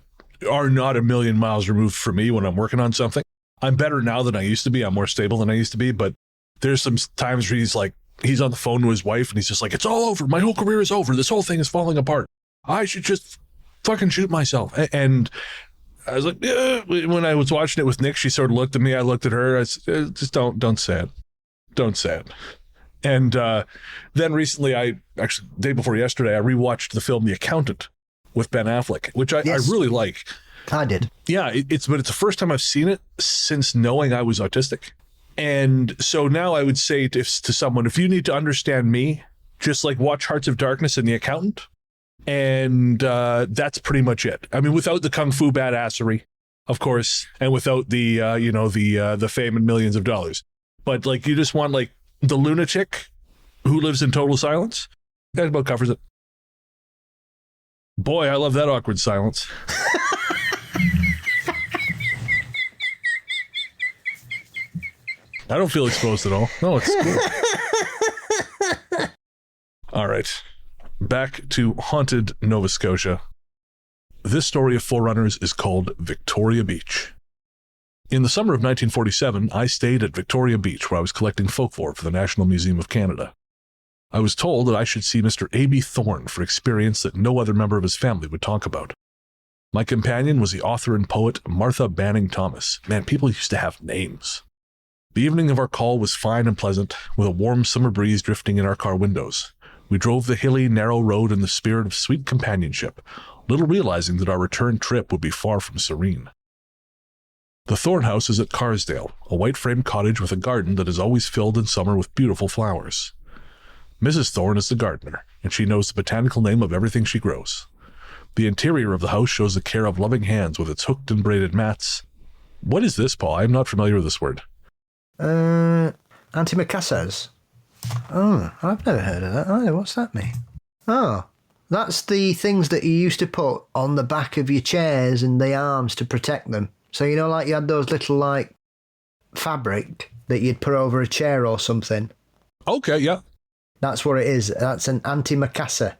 are not a million miles removed from me when I'm working on something. I'm better now than I used to be. I'm more stable than I used to be. But there's some times where he's on the phone to his wife and he's just like, "It's all over. My whole career is over. This whole thing is falling apart. I should just fucking shoot myself." And I was like, yeah. When I was watching it with Nick, she sort of looked at me. I looked at her. I said, "Just don't say it. Don't say it." And then recently, actually, the day before yesterday, I rewatched the film The Accountant with Ben Affleck, which I really like. I did. Yeah, it's the first time I've seen it since knowing I was autistic. And so now I would say to someone, if you need to understand me, just like watch Hearts of Darkness and The Accountant. And that's pretty much it. I mean, without the kung fu badassery, of course, and without the the fame and millions of dollars. But like, you just want like the lunatic who lives in total silence. That about covers it. Boy, I love that awkward silence. I don't feel exposed at all. No, it's cool. All right. Back to haunted Nova Scotia. This story of Forerunners is called Victoria Beach. In the summer of 1947, I stayed at Victoria Beach where I was collecting folklore for the National Museum of Canada. I was told that I should see Mr. A.B. Thorne for experience that no other member of his family would talk about. My companion was the author and poet Martha Banning Thomas. Man, people used to have names. The evening of our call was fine and pleasant, with a warm summer breeze drifting in our car windows. We drove the hilly, narrow road in the spirit of sweet companionship, little realizing that our return trip would be far from serene. The Thorne house is at Carsdale, a white-frame cottage with a garden that is always filled in summer with beautiful flowers. Mrs. Thorne is the gardener, and she knows the botanical name of everything she grows. The interior of the house shows the care of loving hands with its hooked and braided mats. What is this, Paul? I am not familiar with this word. Antimacassars. Oh, I've never heard of that either. What's that mean? Oh, that's the things that you used to put on the back of your chairs and the arms to protect them. So, you know, like you had those little, like, fabric that you'd put over a chair or something. Okay, yeah. That's what it is. That's an antimacassar,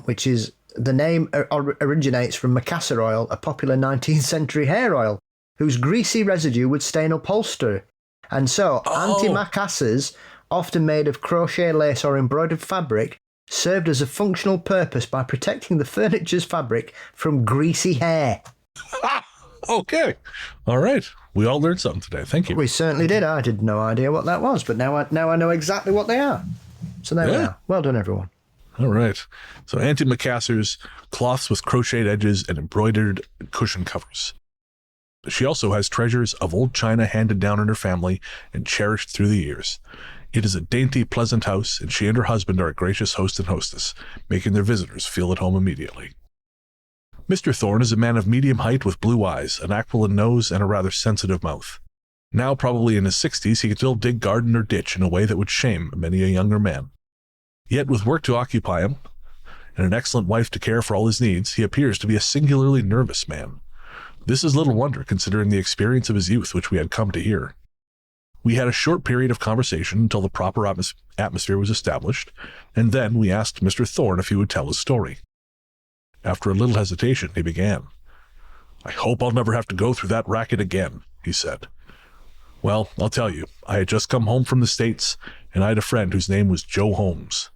which is, the name originates from macassar oil, a popular 19th century hair oil, whose greasy residue would stain upholstery. And so, antimacassars, often made of crochet lace or embroidered fabric, served as a functional purpose by protecting the furniture's fabric from greasy hair. Okay. All right. We all learned something today. Thank you. We certainly did. I had no idea what that was, but now I know exactly what they are. So there we are. Well done, everyone. All right. So antimacassars, cloths with crocheted edges and embroidered cushion covers. She also has treasures of old china handed down in her family and cherished through the years. It is a dainty, pleasant house, and she and her husband are a gracious host and hostess, making their visitors feel at home immediately. Mr. Thorne is a man of medium height with blue eyes, an aquiline nose, and a rather sensitive mouth. Now probably in his 60s, he can still dig garden or ditch in a way that would shame many a younger man. Yet with work to occupy him, and an excellent wife to care for all his needs, he appears to be a singularly nervous man. This is little wonder, considering the experience of his youth which we had come to hear. We had a short period of conversation until the proper atmosphere was established, and then we asked Mr. Thorne if he would tell his story. After a little hesitation, he began. "I hope I'll never have to go through that racket again," he said. "Well, I'll tell you, I had just come home from the States, and I had a friend whose name was Joe Holmes.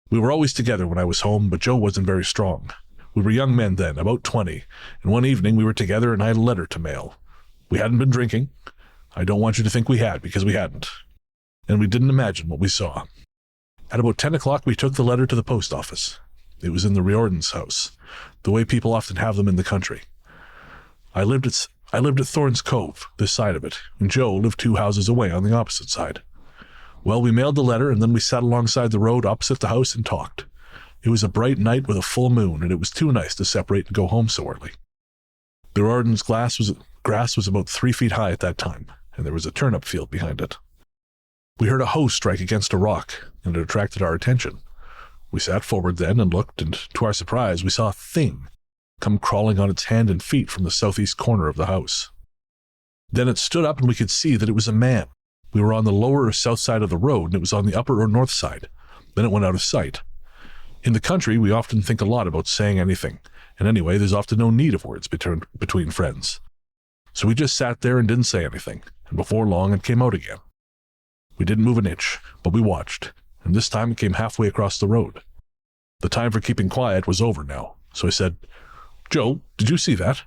We were always together when I was home, but Joe wasn't very strong. We were young men then, about 20, and one evening we were together and I had a letter to mail. We hadn't been drinking. I don't want you to think we had, because we hadn't. And we didn't imagine what we saw. At about 10 o'clock we took the letter to the post office. It was in the Riordan's house, the way people often have them in the country. I lived at Thorne's Cove, this side of it, and Joe lived 2 houses away on the opposite side. Well, we mailed the letter, and then we sat alongside the road opposite the house and talked. It was a bright night with a full moon, and it was too nice to separate and go home so early. The Riordan's grass was about 3 feet high at that time, and there was a turnip field behind it. We heard a hoe strike against a rock, and it attracted our attention. We sat forward then and looked, and to our surprise, we saw a thing come crawling on its hand and feet from the southeast corner of the house. Then it stood up, and we could see that it was a man. We were on the lower or south side of the road, and it was on the upper or north side. Then it went out of sight. In the country, we often think a lot about saying anything, and anyway, there's often no need of words between friends. So we just sat there and didn't say anything, and before long it came out again. We didn't move an inch, but we watched, and this time it came halfway across the road. The time for keeping quiet was over now, so I said, "Joe, did you see that?"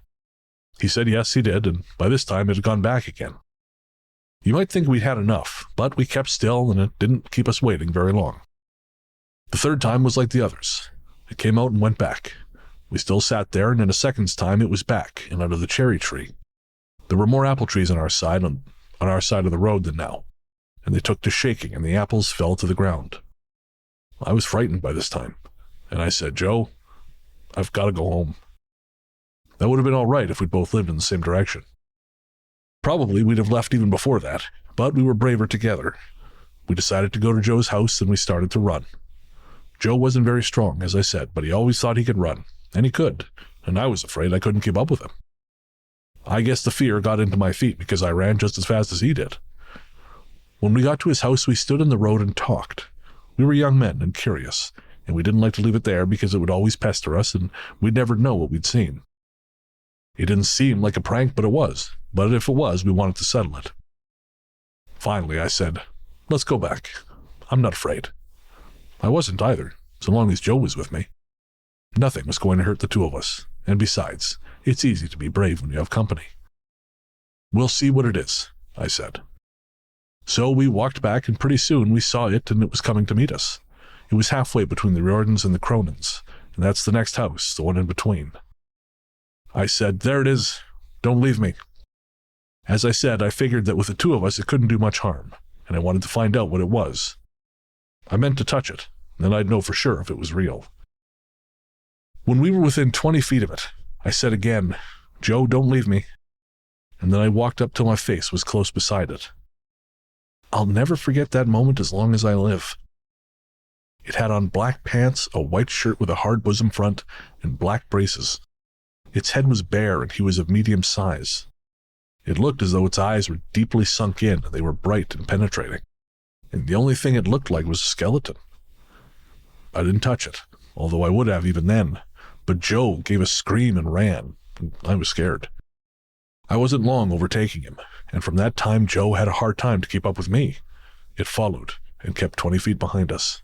He said yes, he did, and by this time it had gone back again. You might think we'd had enough, but we kept still, and it didn't keep us waiting very long. The third time was like the others. It came out and went back. We still sat there, and in a second's time it was back, and under the cherry tree. There were more apple trees on our side of the road than now, and they took to shaking, and the apples fell to the ground. I was frightened by this time, and I said, "Joe, I've got to go home." That would have been all right if we'd both lived in the same direction. Probably we'd have left even before that, but we were braver together. We decided to go to Joe's house, and we started to run. Joe wasn't very strong, as I said, but he always thought he could run, and he could, and I was afraid I couldn't keep up with him. I guess the fear got into my feet because I ran just as fast as he did. When we got to his house, we stood in the road and talked. We were young men and curious, and we didn't like to leave it there because it would always pester us, and we'd never know what we'd seen. It didn't seem like a prank, but it was. But if it was, we wanted to settle it. Finally, I said, "Let's go back. I'm not afraid." I wasn't either, so long as Joe was with me. Nothing was going to hurt the two of us, and besides, it's easy to be brave when you have company. "We'll see what it is," I said. So we walked back, and pretty soon we saw it, and it was coming to meet us. It was halfway between the Riordans and the Cronins, and that's the next house, the one in between. I said, "There it is. Don't leave me." As I said, I figured that with the two of us it couldn't do much harm, and I wanted to find out what it was. I meant to touch it, then I'd know for sure if it was real. When we were within 20 feet of it, I said again, "Joe, don't leave me." And then I walked up till my face was close beside it. I'll never forget that moment as long as I live. It had on black pants, a white shirt with a hard bosom front, and black braces. Its head was bare, and he was of medium size. It looked as though its eyes were deeply sunk in, and they were bright and penetrating. And the only thing it looked like was a skeleton. I didn't touch it, although I would have even then, but Joe gave a scream and ran, and I was scared. I wasn't long overtaking him, and from that time Joe had a hard time to keep up with me. It followed, and kept 20 feet behind us.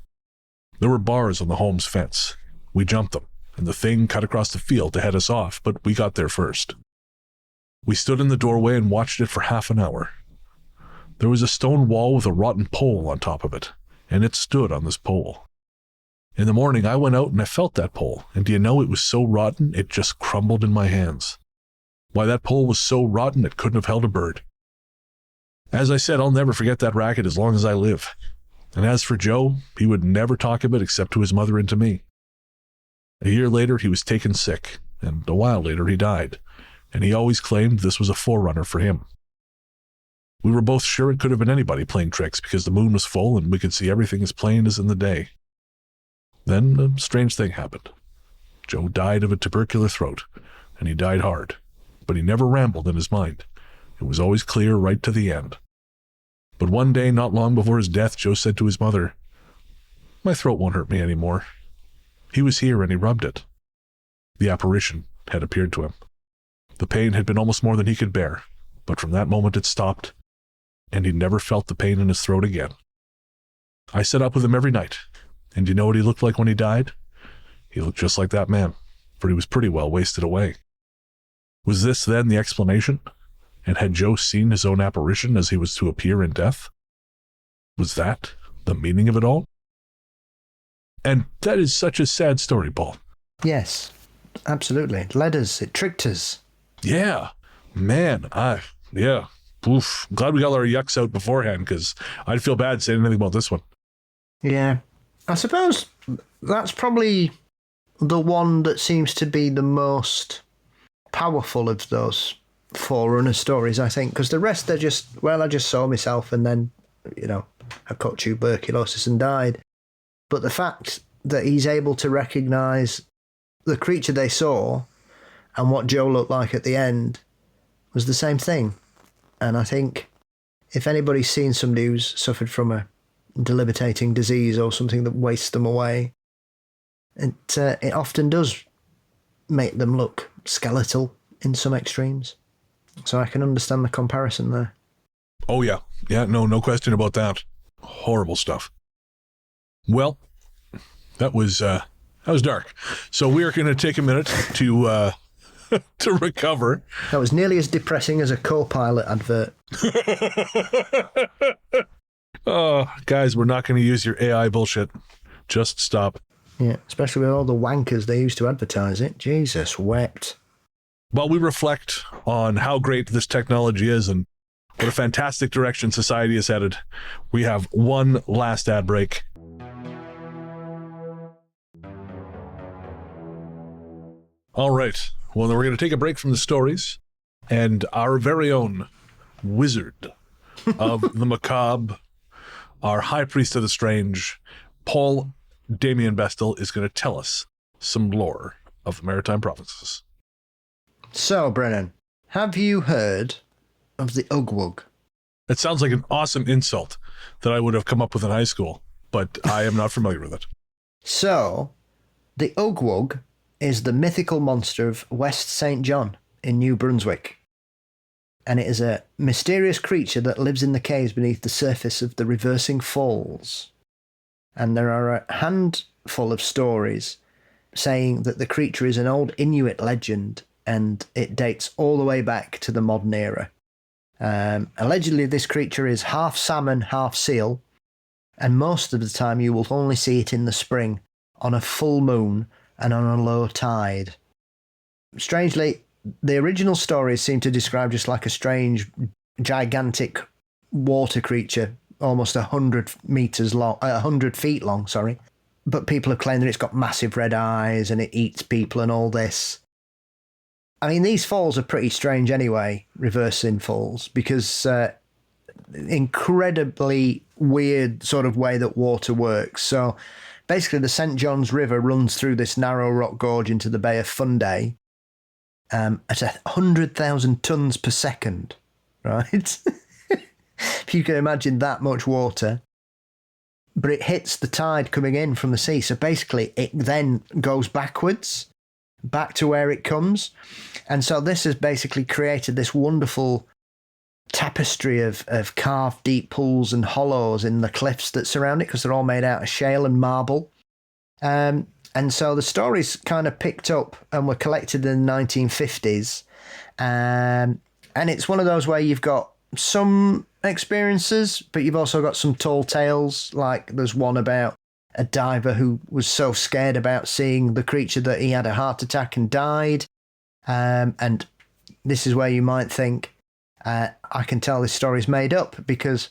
There were bars on the Holmes fence. We jumped them, and the thing cut across the field to head us off, but we got there first. We stood in the doorway and watched it for half an hour. There was a stone wall with a rotten pole on top of it, and it stood on this pole. In the morning I went out and I felt that pole, and do you know, it was so rotten it just crumbled in my hands. Why, that pole was so rotten it couldn't have held a bird. As I said, I'll never forget that racket as long as I live. And as for Joe, he would never talk of it except to his mother and to me. A year later, he was taken sick, and a while later he died, and he always claimed this was a forerunner for him. We were both sure it could have been anybody playing tricks because the moon was full and we could see everything as plain as in the day. Then a strange thing happened. Joe died of a tubercular throat, and he died hard, but he never rambled in his mind. It was always clear right to the end. But one day, not long before his death, Joe said to his mother, "My throat won't hurt me anymore." He was here and he rubbed it. The apparition had appeared to him. The pain had been almost more than he could bear, but from that moment it stopped, and he never felt the pain in his throat again. I sat up with him every night, and you know what he looked like when he died? He looked just like that man, for he was pretty well wasted away. Was this then the explanation? And had Joe seen his own apparition as he was to appear in death? Was that the meaning of it all? And that is such a sad story, Paul. Yes, absolutely. It led us. It tricked us. Yeah. Man, yeah. Oof. Glad we got our yucks out beforehand, because I'd feel bad saying anything about this one. Yeah. I suppose that's probably the one that seems to be the most powerful of those Forerunner stories, I think, because the rest are just, well, I just saw myself and then, I caught tuberculosis and died. But the fact that he's able to recognise the creature they saw and what Joe looked like at the end was the same thing. And I think if anybody's seen somebody who's suffered from a debilitating disease or something that wastes them away, it often does make them look skeletal in some extremes. So I can understand the comparison there. Oh, yeah. Yeah, no question about that. Horrible stuff. Well, that was dark. So we are going to take a minute to to recover. That was nearly as depressing as a co-pilot advert. Oh, guys, we're not going to use your AI bullshit. Just stop. Yeah, especially with all the wankers they used to advertise it. Jesus wept. While we reflect on how great this technology is and what a fantastic direction society is headed, we have one last ad break. All right. Well, then we're going to take a break from the stories, and our very own wizard of the macabre, our high priest of the strange, Paul Damien Bestel, is going to tell us some lore of the Maritime provinces. So, Brennan, have you heard of the Ugwug? It sounds like an awesome insult that I would have come up with in high school, but I am not familiar with it. So, the Ugwug is the mythical monster of West St. John in New Brunswick. And it is a mysterious creature that lives in the caves beneath the surface of the reversing falls. And there are a handful of stories saying that the creature is an old Inuit legend, and it dates all the way back to the modern era. Allegedly, this creature is half salmon, half seal, and most of the time you will only see it in the spring, on a full moon and on a low tide. Strangely, the original stories seem to describe just like a strange, gigantic water creature, almost 100 meters long, 100 feet long, sorry. But people have claimed that it's got massive red eyes and it eats people and all this. I mean, these falls are pretty strange anyway, reversing falls, because incredibly weird sort of way that water works. So basically the St. John's River runs through this narrow rock gorge into the Bay of Fundy at 100,000 tons per second, right? If you can imagine that much water. But it hits the tide coming in from the sea. So basically it then goes backwards, back to where it comes. And so this has basically created this wonderful tapestry of carved deep pools and hollows in the cliffs that surround it, because they're all made out of shale and marble. And so the stories kind of picked up and were collected in the 1950s. And it's one of those where you've got some experiences, but you've also got some tall tales. Like there's one about a diver who was so scared about seeing the creature that he had a heart attack and died. And this is where you might think, I can tell this story's made up, because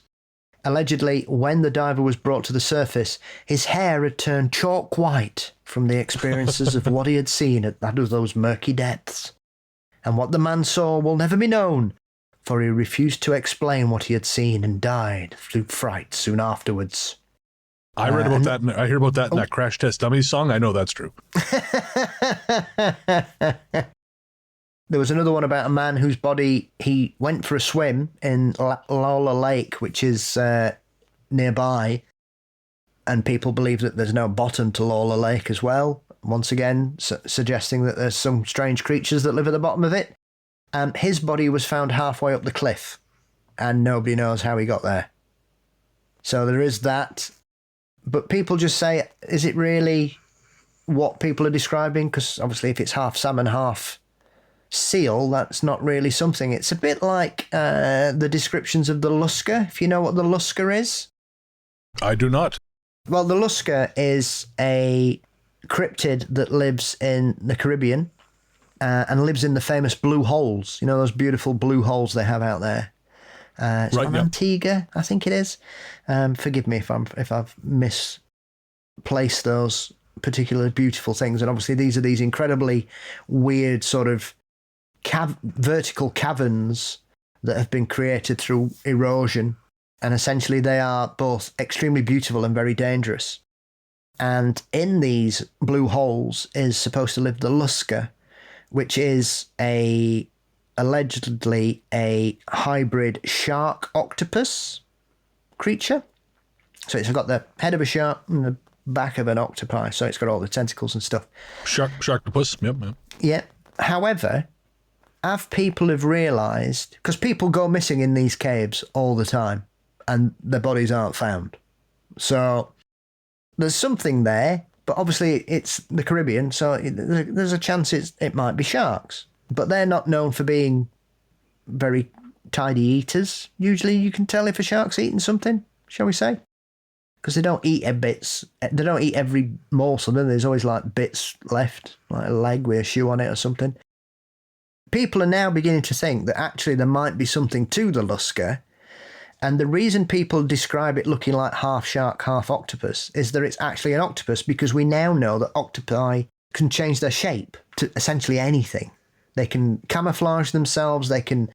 Allegedly, when the diver was brought to the surface, his hair had turned chalk white from the experiences of what he had seen at those murky depths. And what the man saw will never be known, for he refused to explain what he had seen and died through fright soon afterwards. I read about that. I hear about that in that Crash Test Dummies song. I know that's true. There was another one about a man whose body, he went for a swim in Lola Lake, which is nearby, and people believe that there's no bottom to Lola Lake as well, once again suggesting that there's some strange creatures that live at the bottom of it. His body was found halfway up the cliff, and nobody knows how he got there. So there is that. But people just say, is it really what people are describing? Because obviously if it's half salmon, half seal, that's not really something. It's a bit like the descriptions of the Lusca, if you know what the Lusca is. I do not. Well, the Lusca is a cryptid that lives in the Caribbean and lives in the famous blue holes. You know those beautiful blue holes they have out there? It's on Antigua, I think it is. Forgive me if I've misplaced those particular beautiful things. And obviously these are these incredibly weird sort of vertical caverns that have been created through erosion, and essentially they are both extremely beautiful and very dangerous. And in these blue holes is supposed to live the Lusca, which is allegedly a hybrid shark octopus creature. So it's got the head of a shark and the back of an octopi, so it's got all the tentacles and stuff. Sharktopus, yep. Yeah. However, people have realised, because people go missing in these caves all the time and their bodies aren't found. So there's something there, but obviously it's the Caribbean, so there's a chance it might be sharks. But they're not known for being very tidy eaters. Usually you can tell if a shark's eating something, shall we say? Because they don't eat bits. They don't eat every morsel, then there's always like bits left, like a leg with a shoe on it or something. People are now beginning to think that actually there might be something to the Lusca, and the reason people describe it looking like half shark, half octopus is that it's actually an octopus, because we now know that octopi can change their shape to essentially anything. They can camouflage themselves, they can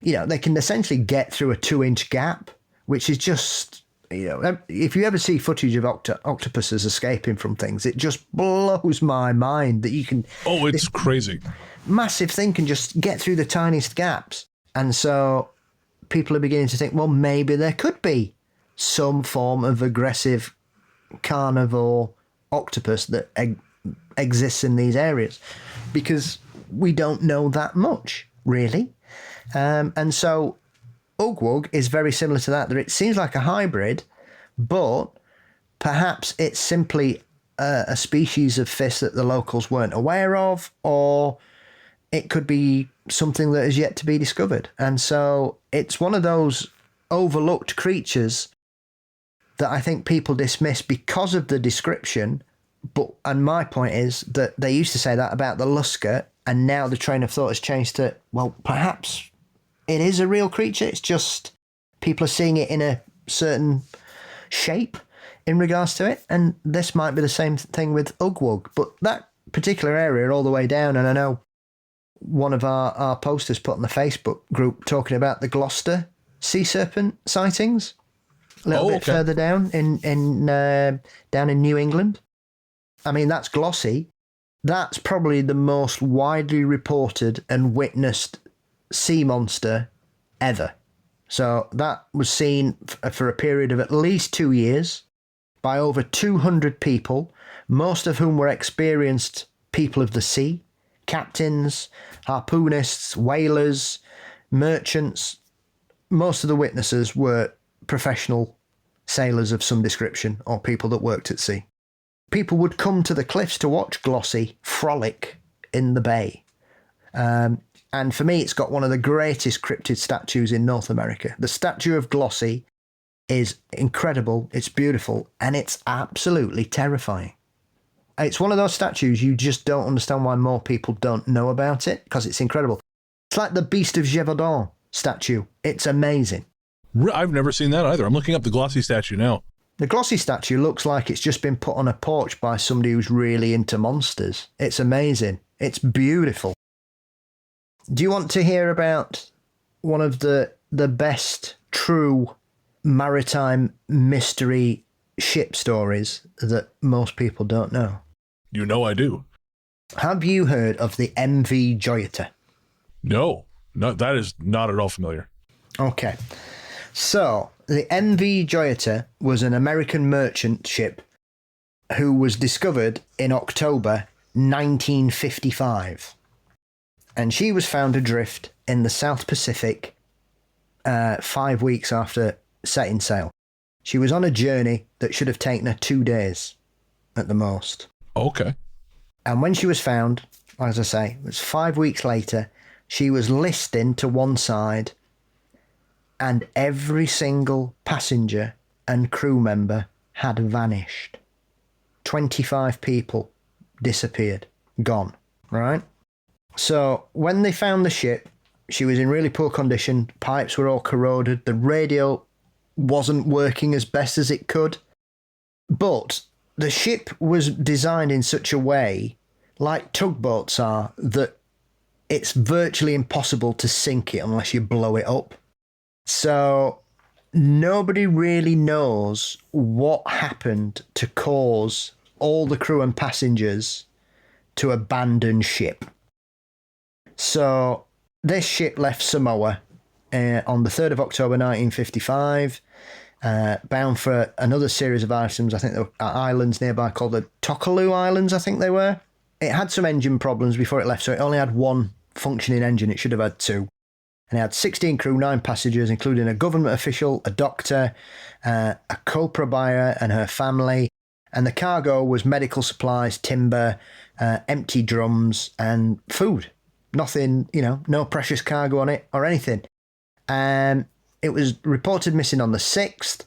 essentially get through a 2-inch gap, which is just, if you ever see footage of octopuses escaping from things, it just blows my mind that you can... Oh, it's crazy. Massive thing can just get through the tiniest gaps. And so people are beginning to think, well, maybe there could be some form of aggressive carnivore octopus that exists in these areas, because we don't know that much, really. And so Ugwug is very similar to that it seems like a hybrid, but perhaps it's simply a species of fish that the locals weren't aware of, or it could be something that is yet to be discovered. And so it's one of those overlooked creatures that I think people dismiss because of the description. And my point is that they used to say that about the Lusca, and now the train of thought has changed to, well, perhaps it is a real creature. It's just people are seeing it in a certain shape in regards to it. And this might be the same thing with Ugwug. But that particular area all the way down, and I know one of our posters put on the Facebook group talking about the Gloucester sea serpent sightings a little bit further down down in New England. I mean, that's glossy. That's probably the most widely reported and witnessed sea monster ever. So that was seen for a period of at least 2 years by over 200 people, most of whom were experienced people of the sea, captains, harpoonists, whalers, merchants. Most of the witnesses were professional sailors of some description or people that worked at sea. People would come to the cliffs to watch Glossy frolic in the bay. And for me, it's got one of the greatest cryptid statues in North America. The statue of Glossy is incredible, it's beautiful, and it's absolutely terrifying. It's one of those statues you just don't understand why more people don't know about it, because it's incredible. It's like the Beast of Gévaudan statue. It's amazing. I've never seen that either. I'm looking up the glossy statue now. The glossy statue looks like it's just been put on a porch by somebody who's really into monsters. It's amazing. It's beautiful. Do you want to hear about one of the best true maritime mystery ship stories that most people don't know? You know I do. Have you heard of the MV Joyita? No, that is not at all familiar. Okay. So, the MV Joyita was an American merchant ship who was discovered in October 1955. And she was found adrift in the South Pacific 5 weeks after setting sail. She was on a journey that should have taken her 2 days at the most. Okay. And when she was found, as I say, it was 5 weeks later, she was listing to one side, and every single passenger and crew member had vanished. 25 people disappeared, gone, right? So when they found the ship, she was in really poor condition. Pipes were all corroded. The radio wasn't working as best as it could. But the ship was designed in such a way, like tugboats are, that it's virtually impossible to sink it unless you blow it up. So nobody really knows what happened to cause all the crew and passengers to abandon ship. So this ship left Samoa on the 3rd of October 1955, bound for another series of items. I think there were islands nearby called the Tokelau Islands, I think they were. It had some engine problems before it left, so it only had one functioning engine. It should have had two. And it had 16 crew, 9 passengers, including a government official, a doctor, a copra buyer and her family. And the cargo was medical supplies, timber, empty drums and food. Nothing, no precious cargo on it or anything. It was reported missing on the 6th.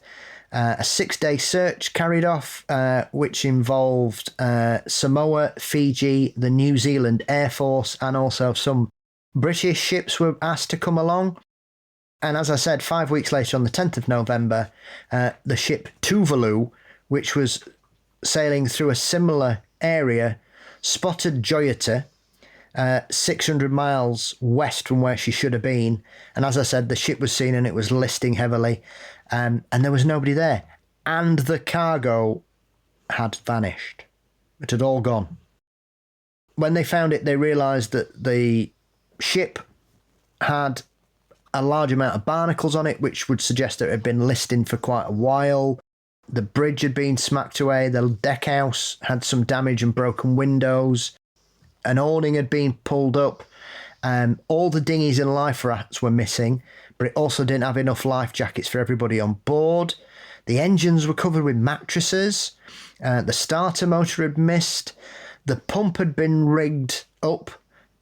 A 6-day search carried off, which involved Samoa, Fiji, the New Zealand Air Force, and also some British ships were asked to come along. And as I said, 5 weeks later, on the 10th of November, the ship Tuvalu, which was sailing through a similar area, spotted Joyita 600 miles west from where she should have been. And as I said, the ship was seen and it was listing heavily, and there was nobody there. And the cargo had vanished. It had all gone. When they found it, they realised that the ship had a large amount of barnacles on it, which would suggest that it had been listing for quite a while. The bridge had been smacked away. The deckhouse had some damage and broken windows. An awning had been pulled up. All the dinghies and life rafts were missing, but it also didn't have enough life jackets for everybody on board. The engines were covered with mattresses. The starter motor had missed. The pump had been rigged up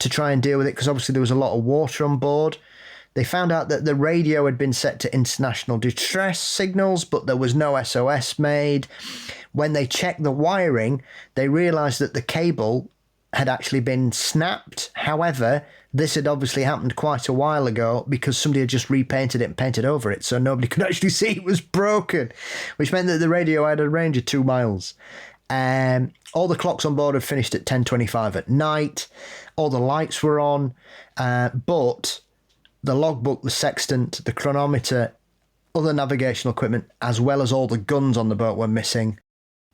to try and deal with it because obviously there was a lot of water on board. They found out that the radio had been set to international distress signals, but there was no SOS made. When they checked the wiring, they realised that the cable had actually been snapped. However, this had obviously happened quite a while ago because somebody had just repainted it and painted over it, so nobody could actually see it was broken, which meant that the radio had a range of 2 miles. All the clocks on board had finished at 10:25 at night. All the lights were on, but the logbook, the sextant, the chronometer, other navigational equipment, as well as all the guns on the boat were missing.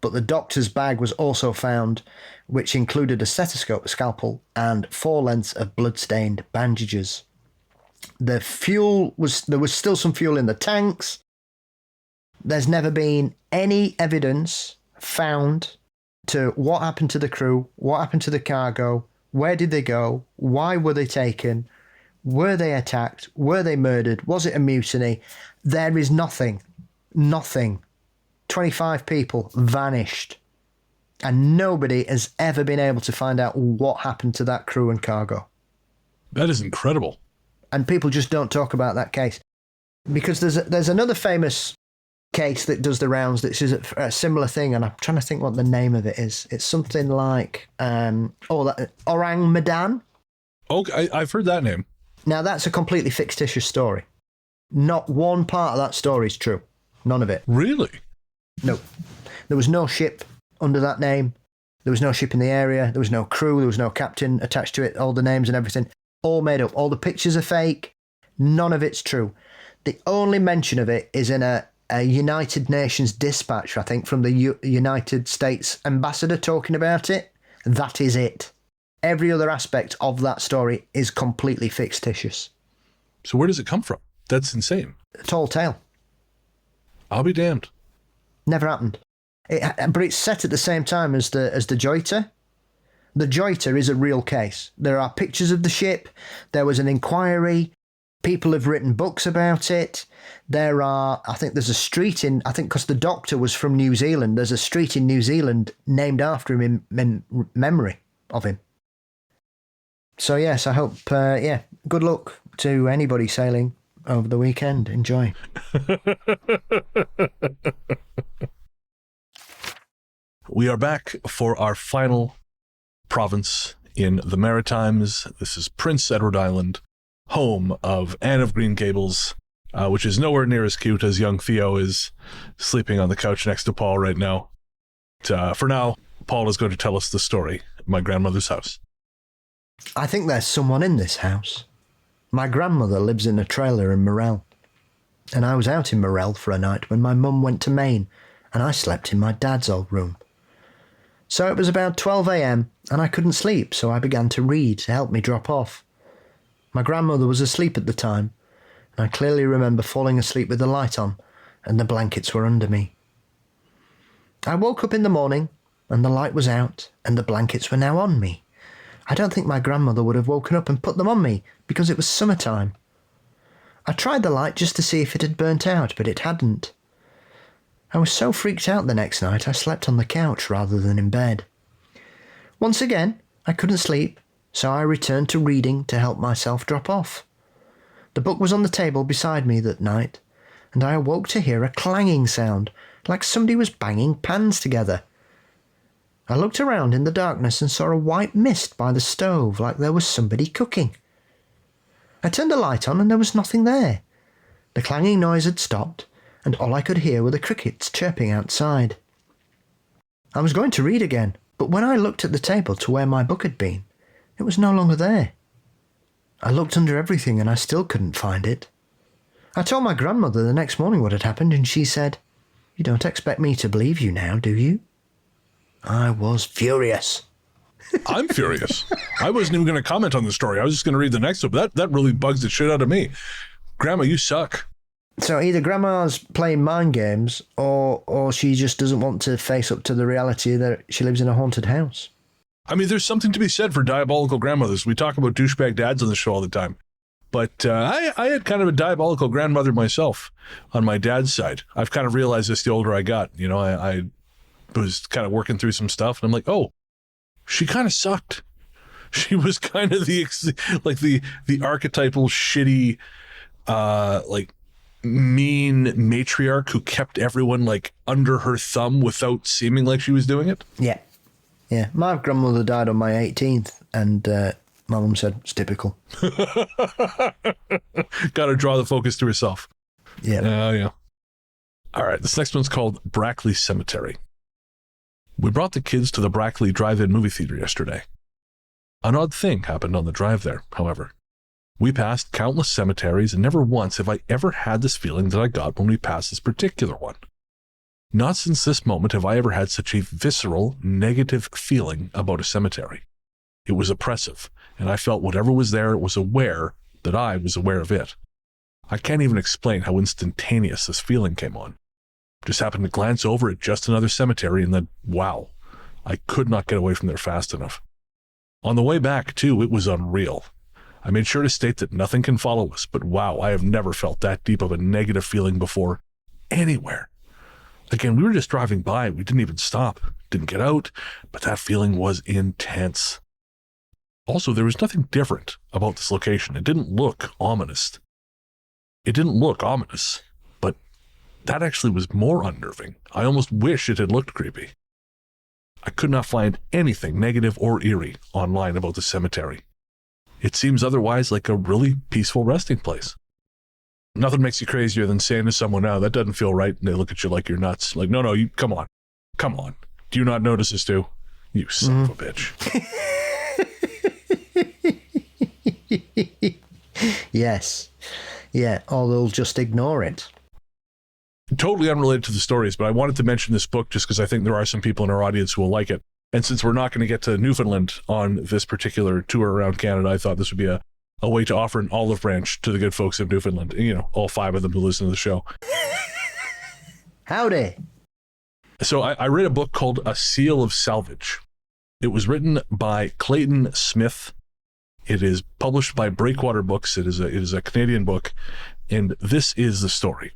But the doctor's bag was also found, which included a stethoscope, a scalpel, and 4 lengths of blood-stained bandages. There was still some fuel in the tanks. There's never been any evidence found to what happened to the crew, what happened to the cargo, where did they go, why were they taken, were they attacked, were they murdered, was it a mutiny? There is nothing. 25 people vanished, and nobody has ever been able to find out what happened to that crew and cargo. That is incredible. And people just don't talk about that case because there's another famous case that does the rounds that is a similar thing, and I'm trying to think what the name of it is. It's something like Orang Medan. Okay, I've heard that name. Now that's a completely fictitious story. Not one part of that story is true. None of it. Really? No. There was no ship under that name. There was no ship in the area. There was no crew. There was no captain attached to it. All the names and everything. All made up. All the pictures are fake. None of it's true. The only mention of it is in a United Nations dispatch, I think, from the United States ambassador talking about it. That is it. Every other aspect of that story is completely fictitious. So where does it come from? That's insane. A tall tale. I'll be damned. Never happened. But it's set at the same time as the Joiter. The Joiter is a real case. There are pictures of the ship. There was an inquiry. People have written books about it. I think there's a street because the doctor was from New Zealand, there's a street in New Zealand named after him in memory of him. So yes, I hope, good luck to anybody sailing over the weekend. Enjoy. We are back for our final province in the Maritimes. This is Prince Edward Island, home of Anne of Green Gables, which is nowhere near as cute as young Theo is sleeping on the couch next to Paul right now. But, for now, Paul is going to tell us the story of my grandmother's house. I think there's someone in this house. My grandmother lives in a trailer in Morel, and I was out in Morel for a night when my mum went to Maine, and I slept in my dad's old room. So it was about 12 a.m, and I couldn't sleep, so I began to read to help me drop off. My grandmother was asleep at the time, and I clearly remember falling asleep with the light on, and the blankets were under me. I woke up in the morning, and the light was out, and the blankets were now on me. I don't think my grandmother would have woken up and put them on me, because it was summertime. I tried the light just to see if it had burnt out, but it hadn't. I was so freaked out the next night I slept on the couch rather than in bed. Once again, I couldn't sleep, so I returned to reading to help myself drop off. The book was on the table beside me that night, and I awoke to hear a clanging sound, like somebody was banging pans together. I looked around in the darkness and saw a white mist by the stove, like there was somebody cooking. I turned the light on and there was nothing there. The clanging noise had stopped, and all I could hear were the crickets chirping outside. I was going to read again, but when I looked at the table to where my book had been, it was no longer there. I looked under everything and I still couldn't find it. I told my grandmother the next morning what had happened, and she said, "You don't expect me to believe you now, do you?" I was furious. I'm furious. I wasn't even going to comment on the story. I was just going to read the next one, but that really bugs the shit out of me. Grandma, you suck. So either Grandma's playing mind games, or she just doesn't want to face up to the reality that she lives in a haunted house. I mean, there's something to be said for diabolical grandmothers. We talk about douchebag dads on the show all the time. But I had kind of a diabolical grandmother myself on my dad's side. I've kind of realized this the older I got. You know, I was kind of working through some stuff, and I'm like, oh, she kind of sucked. She was kind of the archetypal shitty, mean matriarch who kept everyone like under her thumb without seeming like she was doing it. Yeah. My grandmother died on my 18th, and my mum said it's typical. Got to draw the focus to herself. Yeah. Yeah. All right. This next one's called Brackley Cemetery. We brought the kids to the Brackley Drive-In movie theater yesterday. An odd thing happened on the drive there, however. We passed countless cemeteries, and never once have I ever had this feeling that I got when we passed this particular one. Not since this moment have I ever had such a visceral, negative feeling about a cemetery. It was oppressive, and I felt whatever was there was aware that I was aware of it. I can't even explain how instantaneous this feeling came on. Just happened to glance over at just another cemetery, and then, wow, I could not get away from there fast enough. On the way back, too, it was unreal. I made sure to state that nothing can follow us, but wow, I have never felt that deep of a negative feeling before, anywhere. Again, we were just driving by. We didn't even stop, didn't get out, but that feeling was intense. Also, there was nothing different about this location. It didn't look ominous. But that actually was more unnerving. I almost wish it had looked creepy. I could not find anything negative or eerie online about the cemetery. It seems otherwise like a really peaceful resting place. Nothing makes you crazier than saying to someone, "No, that doesn't feel right," and they look at you like you're nuts. Like, no, you come on. Do you not notice this too? You son of a bitch. Yes. Yeah, or they'll just ignore it. Totally unrelated to the stories, but I wanted to mention this book just because I think there are some people in our audience who will like it. And since we're not going to get to Newfoundland on this particular tour around Canada, I thought this would be a way to offer an olive branch to the good folks of Newfoundland. You know, all 5 of them who listen to the show. Howdy. So I read a book called A Seal of Salvage. It was written by Clayton Smith. It is published by Breakwater Books. It is a Canadian book, and this is the story.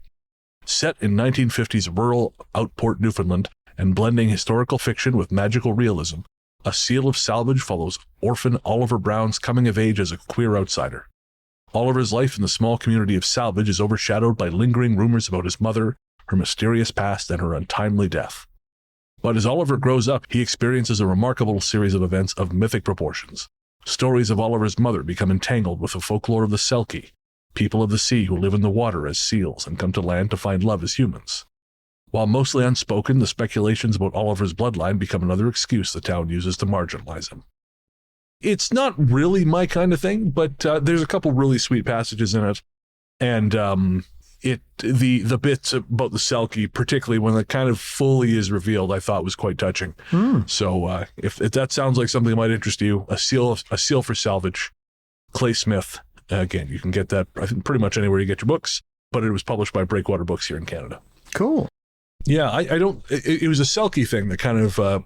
Set in 1950s rural Outport, Newfoundland, and blending historical fiction with magical realism, A Seal of Salvage follows orphan Oliver Brown's coming of age as a queer outsider. Oliver's life in the small community of Salvage is overshadowed by lingering rumors about his mother, her mysterious past, and her untimely death. But as Oliver grows up, he experiences a remarkable series of events of mythic proportions. Stories of Oliver's mother become entangled with the folklore of the Selkie, people of the sea who live in the water as seals and come to land to find love as humans. While mostly unspoken, the speculations about Oliver's bloodline become another excuse the town uses to marginalize him. It's not really my kind of thing, but there's a couple really sweet passages in it, and the bits about the Selkie, particularly when it kind of fully is revealed, I thought was quite touching. So if that sounds like something that might interest you, A Seal for Salvage, Clay Smith. Again, you can get that, I think, pretty much anywhere you get your books, but it was published by Breakwater Books here in Canada. Cool. Yeah, it was a Selkie thing that kind of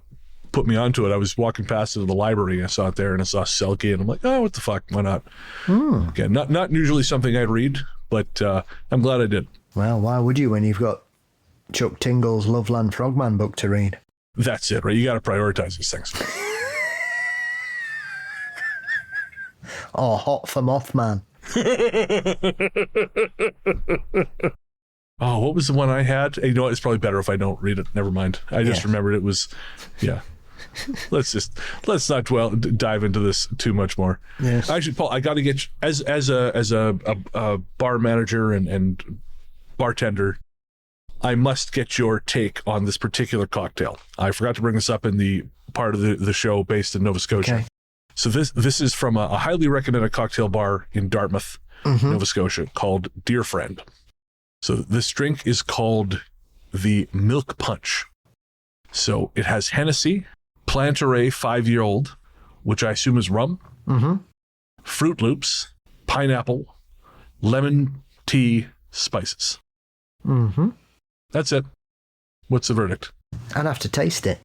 put me onto it. I was walking past it at the library, and I saw it there, and I saw Selkie, and I'm like, oh, what the fuck, why not? Again, not usually something I'd read, but I'm glad I did. Well, why would you when you've got Chuck Tingle's Loveland Frogman book to read? That's it, right? You got to prioritize these things. Oh, Hot for Mothman. Oh, what was the one I had? You know what? It's probably better if I don't read it. Never mind. I just remembered it was, yeah. Let's not dive into this too much more. Yes. Actually, Paul, I got to get as a bar manager and bartender, I must get your take on this particular cocktail. I forgot to bring this up in the part of the show based in Nova Scotia. Okay. So this is from a highly recommended cocktail bar in Dartmouth, Nova Scotia, called Dear Friend. So this drink is called the Milk Punch. So it has Hennessy, Plantaray 5-year-old, which I assume is rum, Fruit Loops, pineapple, lemon, tea, spices. That's it. What's the verdict? I'd have to taste it.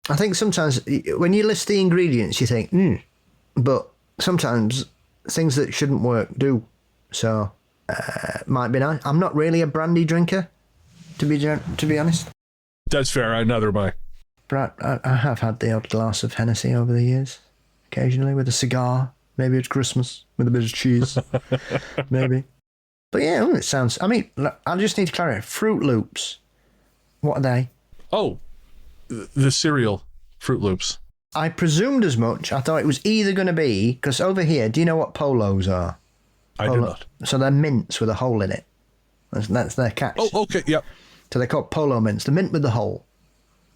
I think sometimes when you list the ingredients, you think, but sometimes things that shouldn't work do. So might be nice. I'm not really a brandy drinker, to be honest. That's fair. Neither am I. But I have had the odd glass of Hennessy over the years, occasionally with a cigar. Maybe it's Christmas with a bit of cheese. Maybe. But yeah, it sounds... I mean, I just need to clarify. Fruit Loops. What are they? Oh, the cereal Fruit Loops. I presumed as much. I thought it was either going to be... Because over here, do you know what polos are? I do not. So they're mints with a hole in it. That's their catch. Oh, okay, yep. So they're called polo mints. The mint with the hole.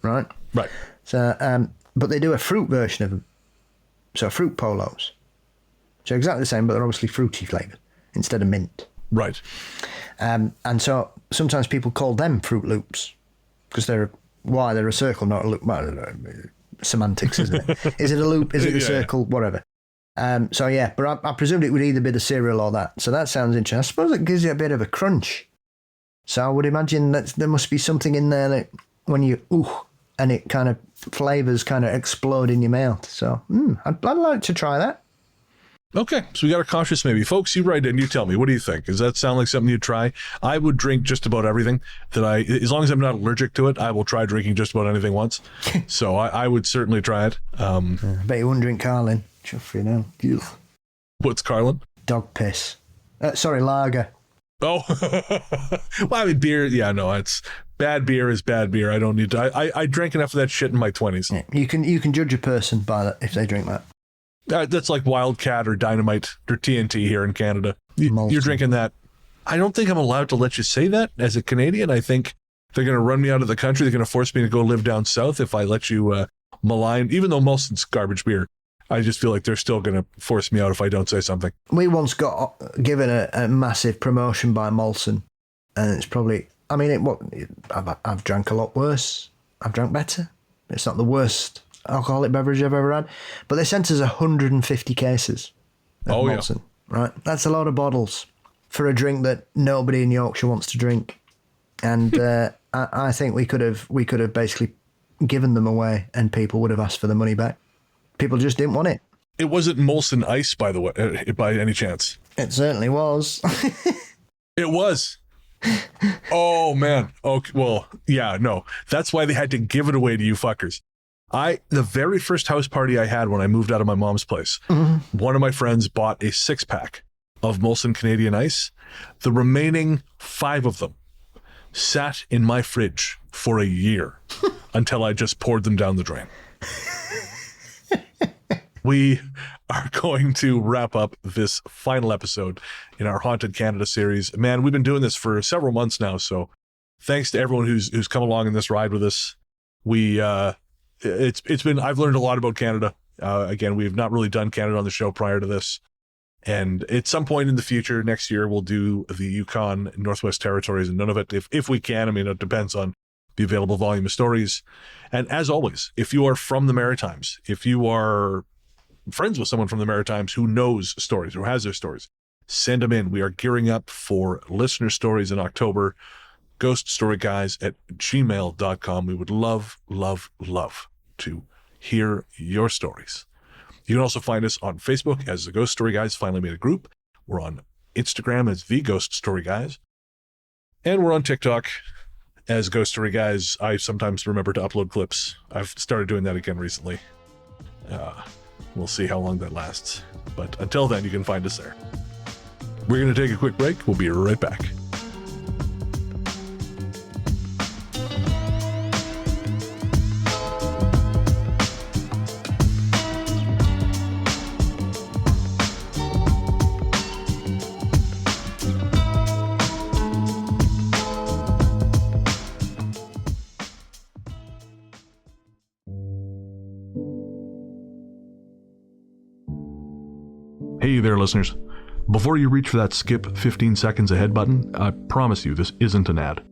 Right? Right. So, but they do a fruit version of them. So fruit polos. So exactly the same, but they're obviously fruity flavoured instead of mint. Right. And so sometimes people call them Fruit Loops because they're a circle, not a loop. Well, I don't know, semantics, isn't it? Is it a loop? Is it a circle? Whatever. So yeah, but I presumed it would either be the cereal or that. So that sounds interesting. I suppose it gives you a bit of a crunch. So I would imagine that there must be something in there that when you and it kind of flavours kind of explode in your mouth. So I'd like to try that. Okay, so we got a cautious maybe. Folks, you write in, you tell me, what do you think? Does that sound like something you'd try? I would drink just about everything as long as I'm not allergic to it, I will try drinking just about anything once. So I would certainly try it. I bet you wouldn't drink Carlin. Chuff for you now. Ugh. What's Carlin? Dog piss. Sorry, lager. Oh, well, I mean, beer. Yeah, no, it's bad beer is bad beer. I don't need to. I drank enough of that shit in my 20s. Yeah, you can judge a person by that if they drink that. That's like Wildcat or Dynamite or TNT here in Canada. You're drinking that. I don't think I'm allowed to let you say that as a Canadian. I think they're going to run me out of the country. They're going to force me to go live down south if I let you malign, even though Molson's garbage beer. I just feel like they're still going to force me out if I don't say something. We once got given a massive promotion by Molson, and it's probably, I mean, I've drank a lot worse. I've drank better. It's not the worst alcoholic beverage I've ever had. But they sent us 150 cases of Molson. Yeah. Right? That's a lot of bottles for a drink that nobody in Yorkshire wants to drink. And I think we could have basically given them away and people would have asked for the money back. People just didn't want it. It wasn't Molson Ice, by the way, by any chance. It certainly was. It was. Oh, man. Okay, well, yeah, no. That's why they had to give it away to you fuckers. The very first house party I had when I moved out of my mom's place, one of my friends bought a 6-pack of Molson Canadian Ice. The remaining 5 of them sat in my fridge for a year until I just poured them down the drain. We are going to wrap up this final episode in our Haunted Canada series. Man, we've been doing this for several months now, so thanks to everyone who's come along in this ride with us. I've learned a lot about Canada. Again, we've not really done Canada on the show prior to this. And at some point in the future, next year, we'll do the Yukon, Northwest Territories, and Nunavut, if we can. I mean, it depends on the available volume of stories. And as always, if you are from the Maritimes, if you are friends with someone from the Maritimes who knows stories, who has their stories, send them in. We are gearing up for listener stories in October. ghoststoryguys@gmail.com. We would love, love, love to hear your stories. You can also find us on Facebook as the Ghost Story Guys finally made a group. We're on Instagram as the Ghost Story Guys. And we're on TikTok as Ghost Story Guys. I sometimes remember to upload clips. I've started doing that again recently. We'll see how long that lasts. But until then, you can find us there. We're going to take a quick break. We'll be right back. Hey there, listeners. Before you reach for that skip 15 seconds ahead button, I promise you this isn't an ad.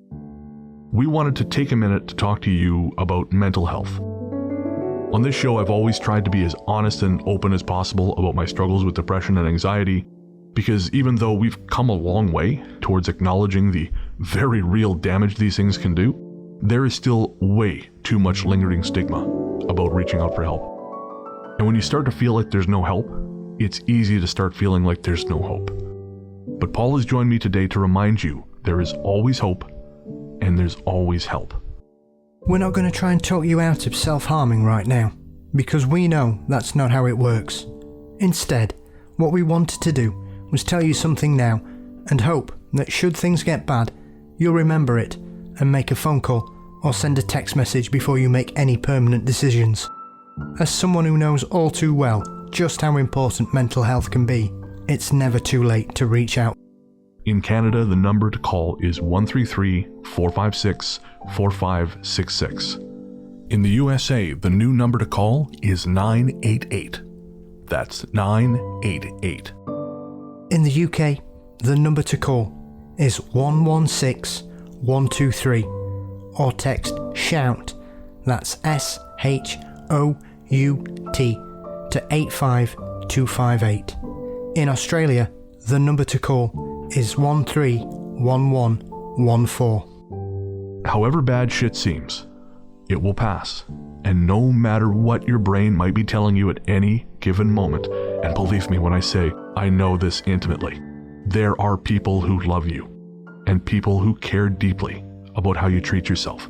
We wanted to take a minute to talk to you about mental health. On this show, I've always tried to be as honest and open as possible about my struggles with depression and anxiety, because even though we've come a long way towards acknowledging the very real damage these things can do, there is still way too much lingering stigma about reaching out for help. And when you start to feel like there's no help, it's easy to start feeling like there's no hope. But Paul has joined me today to remind you there is always hope and there's always help. We're not going to try and talk you out of self-harming right now, because we know that's not how it works. Instead, what we wanted to do was tell you something now and hope that should things get bad, you'll remember it and make a phone call or send a text message before you make any permanent decisions. As someone who knows all too well just how important mental health can be, it's never too late to reach out. In Canada, the number to call is 133-456-4566. In the USA, the new number to call is 988. That's 988. In the UK, the number to call is 116123, or text SHOUT, that's SHOUT, to 85258. In Australia, the number to call is 131114. However bad shit seems, it will pass. And no matter what your brain might be telling you at any given moment, and believe me when I say I know this intimately, there are people who love you and people who care deeply about how you treat yourself.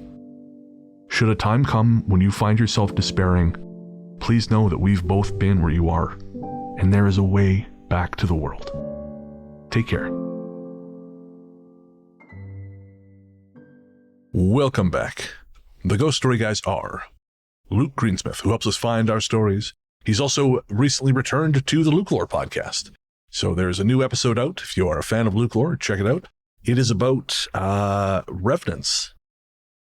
Should a time come when you find yourself despairing, please know that we've both been where you are, and there is a way back to the world. Take care. Welcome back. The Ghost Story Guys are Luke Greensmith, who helps us find our stories. He's also recently returned to the Luke Lore podcast. So there's a new episode out. If you are a fan of Luke lore, check it out. It is about revenants.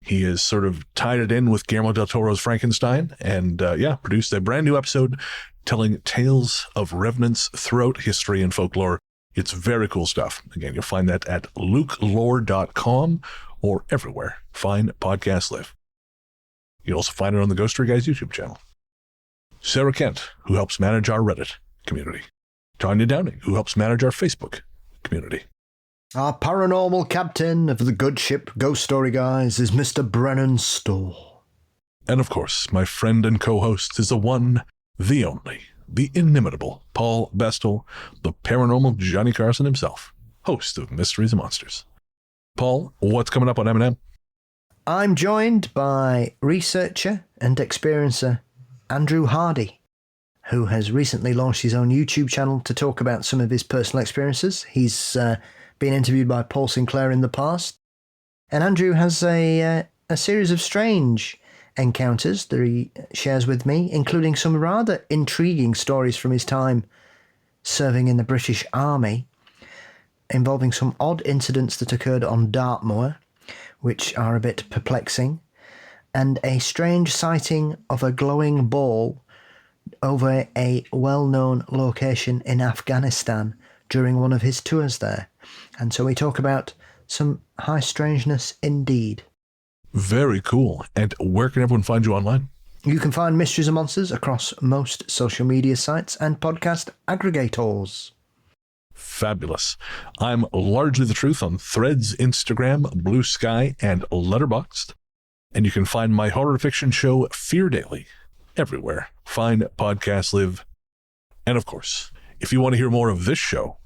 He has sort of tied it in with Guillermo del Toro's Frankenstein and, produced a brand new episode telling tales of revenants throughout history and folklore. It's very cool stuff. Again, you'll find that at lukelore.com or everywhere fine podcasts live. You'll also find it on the Ghost Story Guys YouTube channel. Sarah Kent, who helps manage our Reddit community. Tanya Downing, who helps manage our Facebook community. Our paranormal captain of the good ship Ghost Story Guys is Mr. Brennan Storr. And of course, my friend and co-host is the one, the only, the inimitable Paul Bestel, the paranormal Johnny Carson himself, host of Mysteries and Monsters. Paul, what's coming up on M&M? I'm joined by researcher and experiencer Andrew Hardy, who has recently launched his own YouTube channel to talk about some of his personal experiences. He's been interviewed by Paul Sinclair in the past. And Andrew has a series of strange encounters that he shares with me, including some rather intriguing stories from his time serving in the British Army, involving some odd incidents that occurred on Dartmouth, which are a bit perplexing, and a strange sighting of a glowing ball over a well-known location in Afghanistan during one of his tours there. And so we talk about some high strangeness indeed. Very cool. And where can everyone find you online? You can find Mysteries and Monsters across most social media sites and podcast aggregators. Fabulous. I'm Largely the Truth on Threads, Instagram, Blue Sky, and Letterboxd. And you can find my horror fiction show, Fear Daily, everywhere fine podcasts live. And of course, if you want to hear more of this show,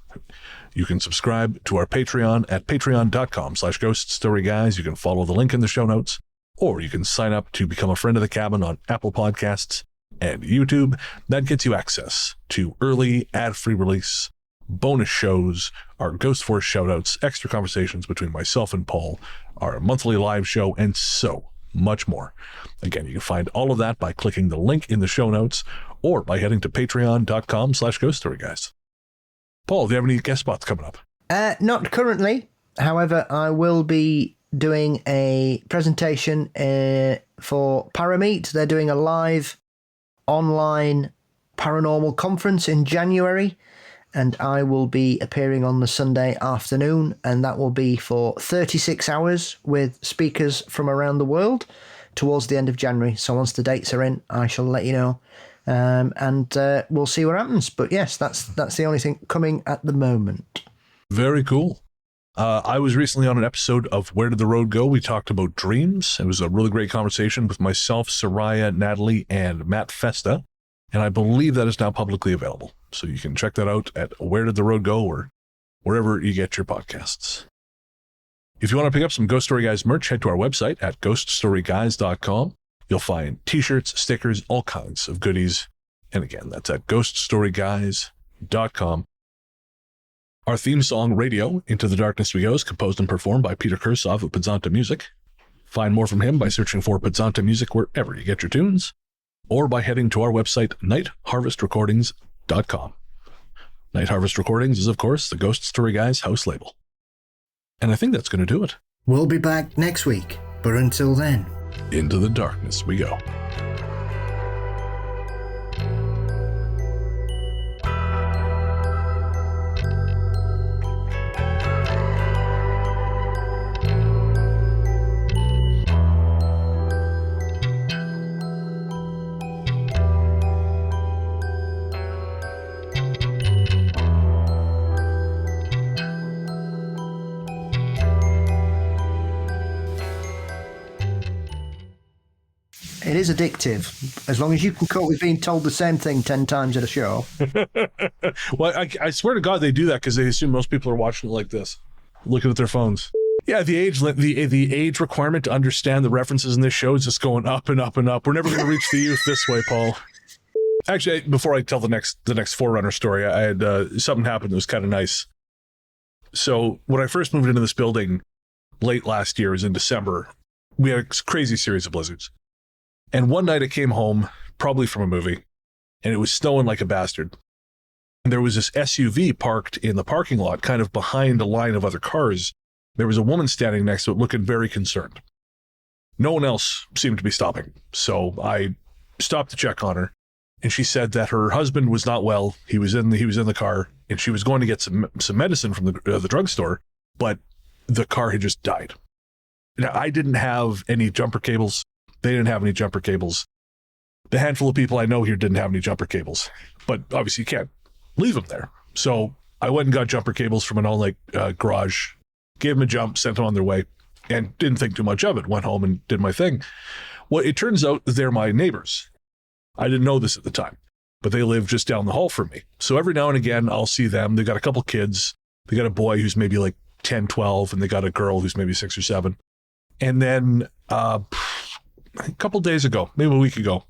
you can subscribe to our Patreon at patreon.com/ghoststoryguys. You can follow the link in the show notes, or you can sign up to become a friend of the cabin on Apple Podcasts and YouTube. That gets you access to early ad-free release, bonus shows, our Ghost Force shoutouts, extra conversations between myself and Paul, our monthly live show, and so much more. Again, you can find all of that by clicking the link in the show notes or by heading to patreon.com/ghoststoryguys. Paul, do you have any guest spots coming up? Not currently. However, I will be doing a presentation for Parameet. They're doing a live online paranormal conference in January, and I will be appearing on the Sunday afternoon, and that will be for 36 hours with speakers from around the world towards the end of January. So once the dates are in, I shall let you know. And we'll see what happens. But yes, that's the only thing coming at the moment. Very cool. I was recently on an episode of Where Did the Road Go? We talked about dreams. It was a really great conversation with myself, Soraya, Natalie, and Matt Festa. And I believe that is now publicly available. So you can check that out at Where Did the Road Go? Or wherever you get your podcasts. If you want to pick up some Ghost Story Guys merch, head to our website at ghoststoryguys.com. You'll find t-shirts, stickers, all kinds of goodies. And again, that's at ghoststoryguys.com. Our theme song, Radio, Into the Darkness We Go, is composed and performed by Peter Kursov of Pizzanta Music. Find more from him by searching for Pizzanta Music wherever you get your tunes, or by heading to our website, nightharvestrecordings.com. Night Harvest Recordings is, of course, the Ghost Story Guys house label. And I think that's going to do it. We'll be back next week, but until then, into the darkness we go. it is addictive, as long as you can cope with being told the same thing 10 times at a show. Well, I swear to God they do that because they assume most people are watching it like this, looking at their phones. Yeah, the age requirement to understand the references in this show is just going up and up and up. We're never going to reach the youth this way, Paul. Actually, before I tell the next Forerunner story, I had something happen that was kind of nice. So when I first moved into this building late last year, it was in December, we had a crazy series of blizzards. And one night I came home, probably from a movie, and it was snowing like a bastard. And there was this SUV parked in the parking lot, kind of behind a line of other cars. There was a woman standing next to it looking very concerned. No one else seemed to be stopping. So I stopped to check on her. And she said that her husband was not well. He was in the car, and she was going to get some medicine from the drugstore, but the car had just died. Now, I didn't have any jumper cables. They didn't have any jumper cables. The handful of people I know here didn't have any jumper cables, but obviously you can't leave them there. So I went and got jumper cables from an all-night garage, gave them a jump, sent them on their way, and didn't think too much of it. Went home and did my thing. Well, it turns out they're my neighbors. I didn't know this at the time, but they live just down the hall from me. So every now and again, I'll see them. They've got a couple kids. They got a boy who's maybe like 10, 12, and they got a girl who's maybe 6 or 7. And then a couple days ago, maybe a week ago,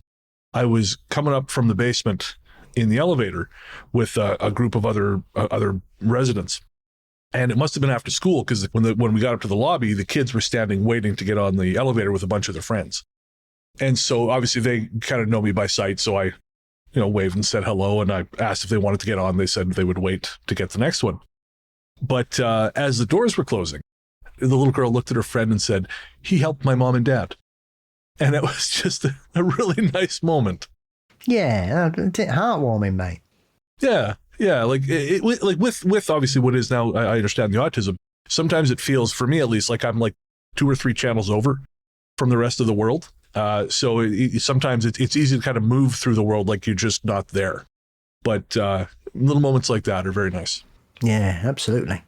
I was coming up from the basement in the elevator with a group of other residents. And it must have been after school, because when we got up to the lobby, the kids were standing waiting to get on the elevator with a bunch of their friends. And so obviously they kind of know me by sight. So I, waved and said hello. And I asked if they wanted to get on. They said they would wait to get the next one. But as the doors were closing, the little girl looked at her friend and said, "He helped my mom and dad." And it was just a really nice moment. Yeah, it's heartwarming, mate. Yeah. Like with obviously what is now, I understand the autism. Sometimes it feels, for me at least, like I'm like 2 or 3 channels over from the rest of the world. So sometimes it's easy to kind of move through the world like you're just not there. But little moments like that are very nice. Yeah, absolutely.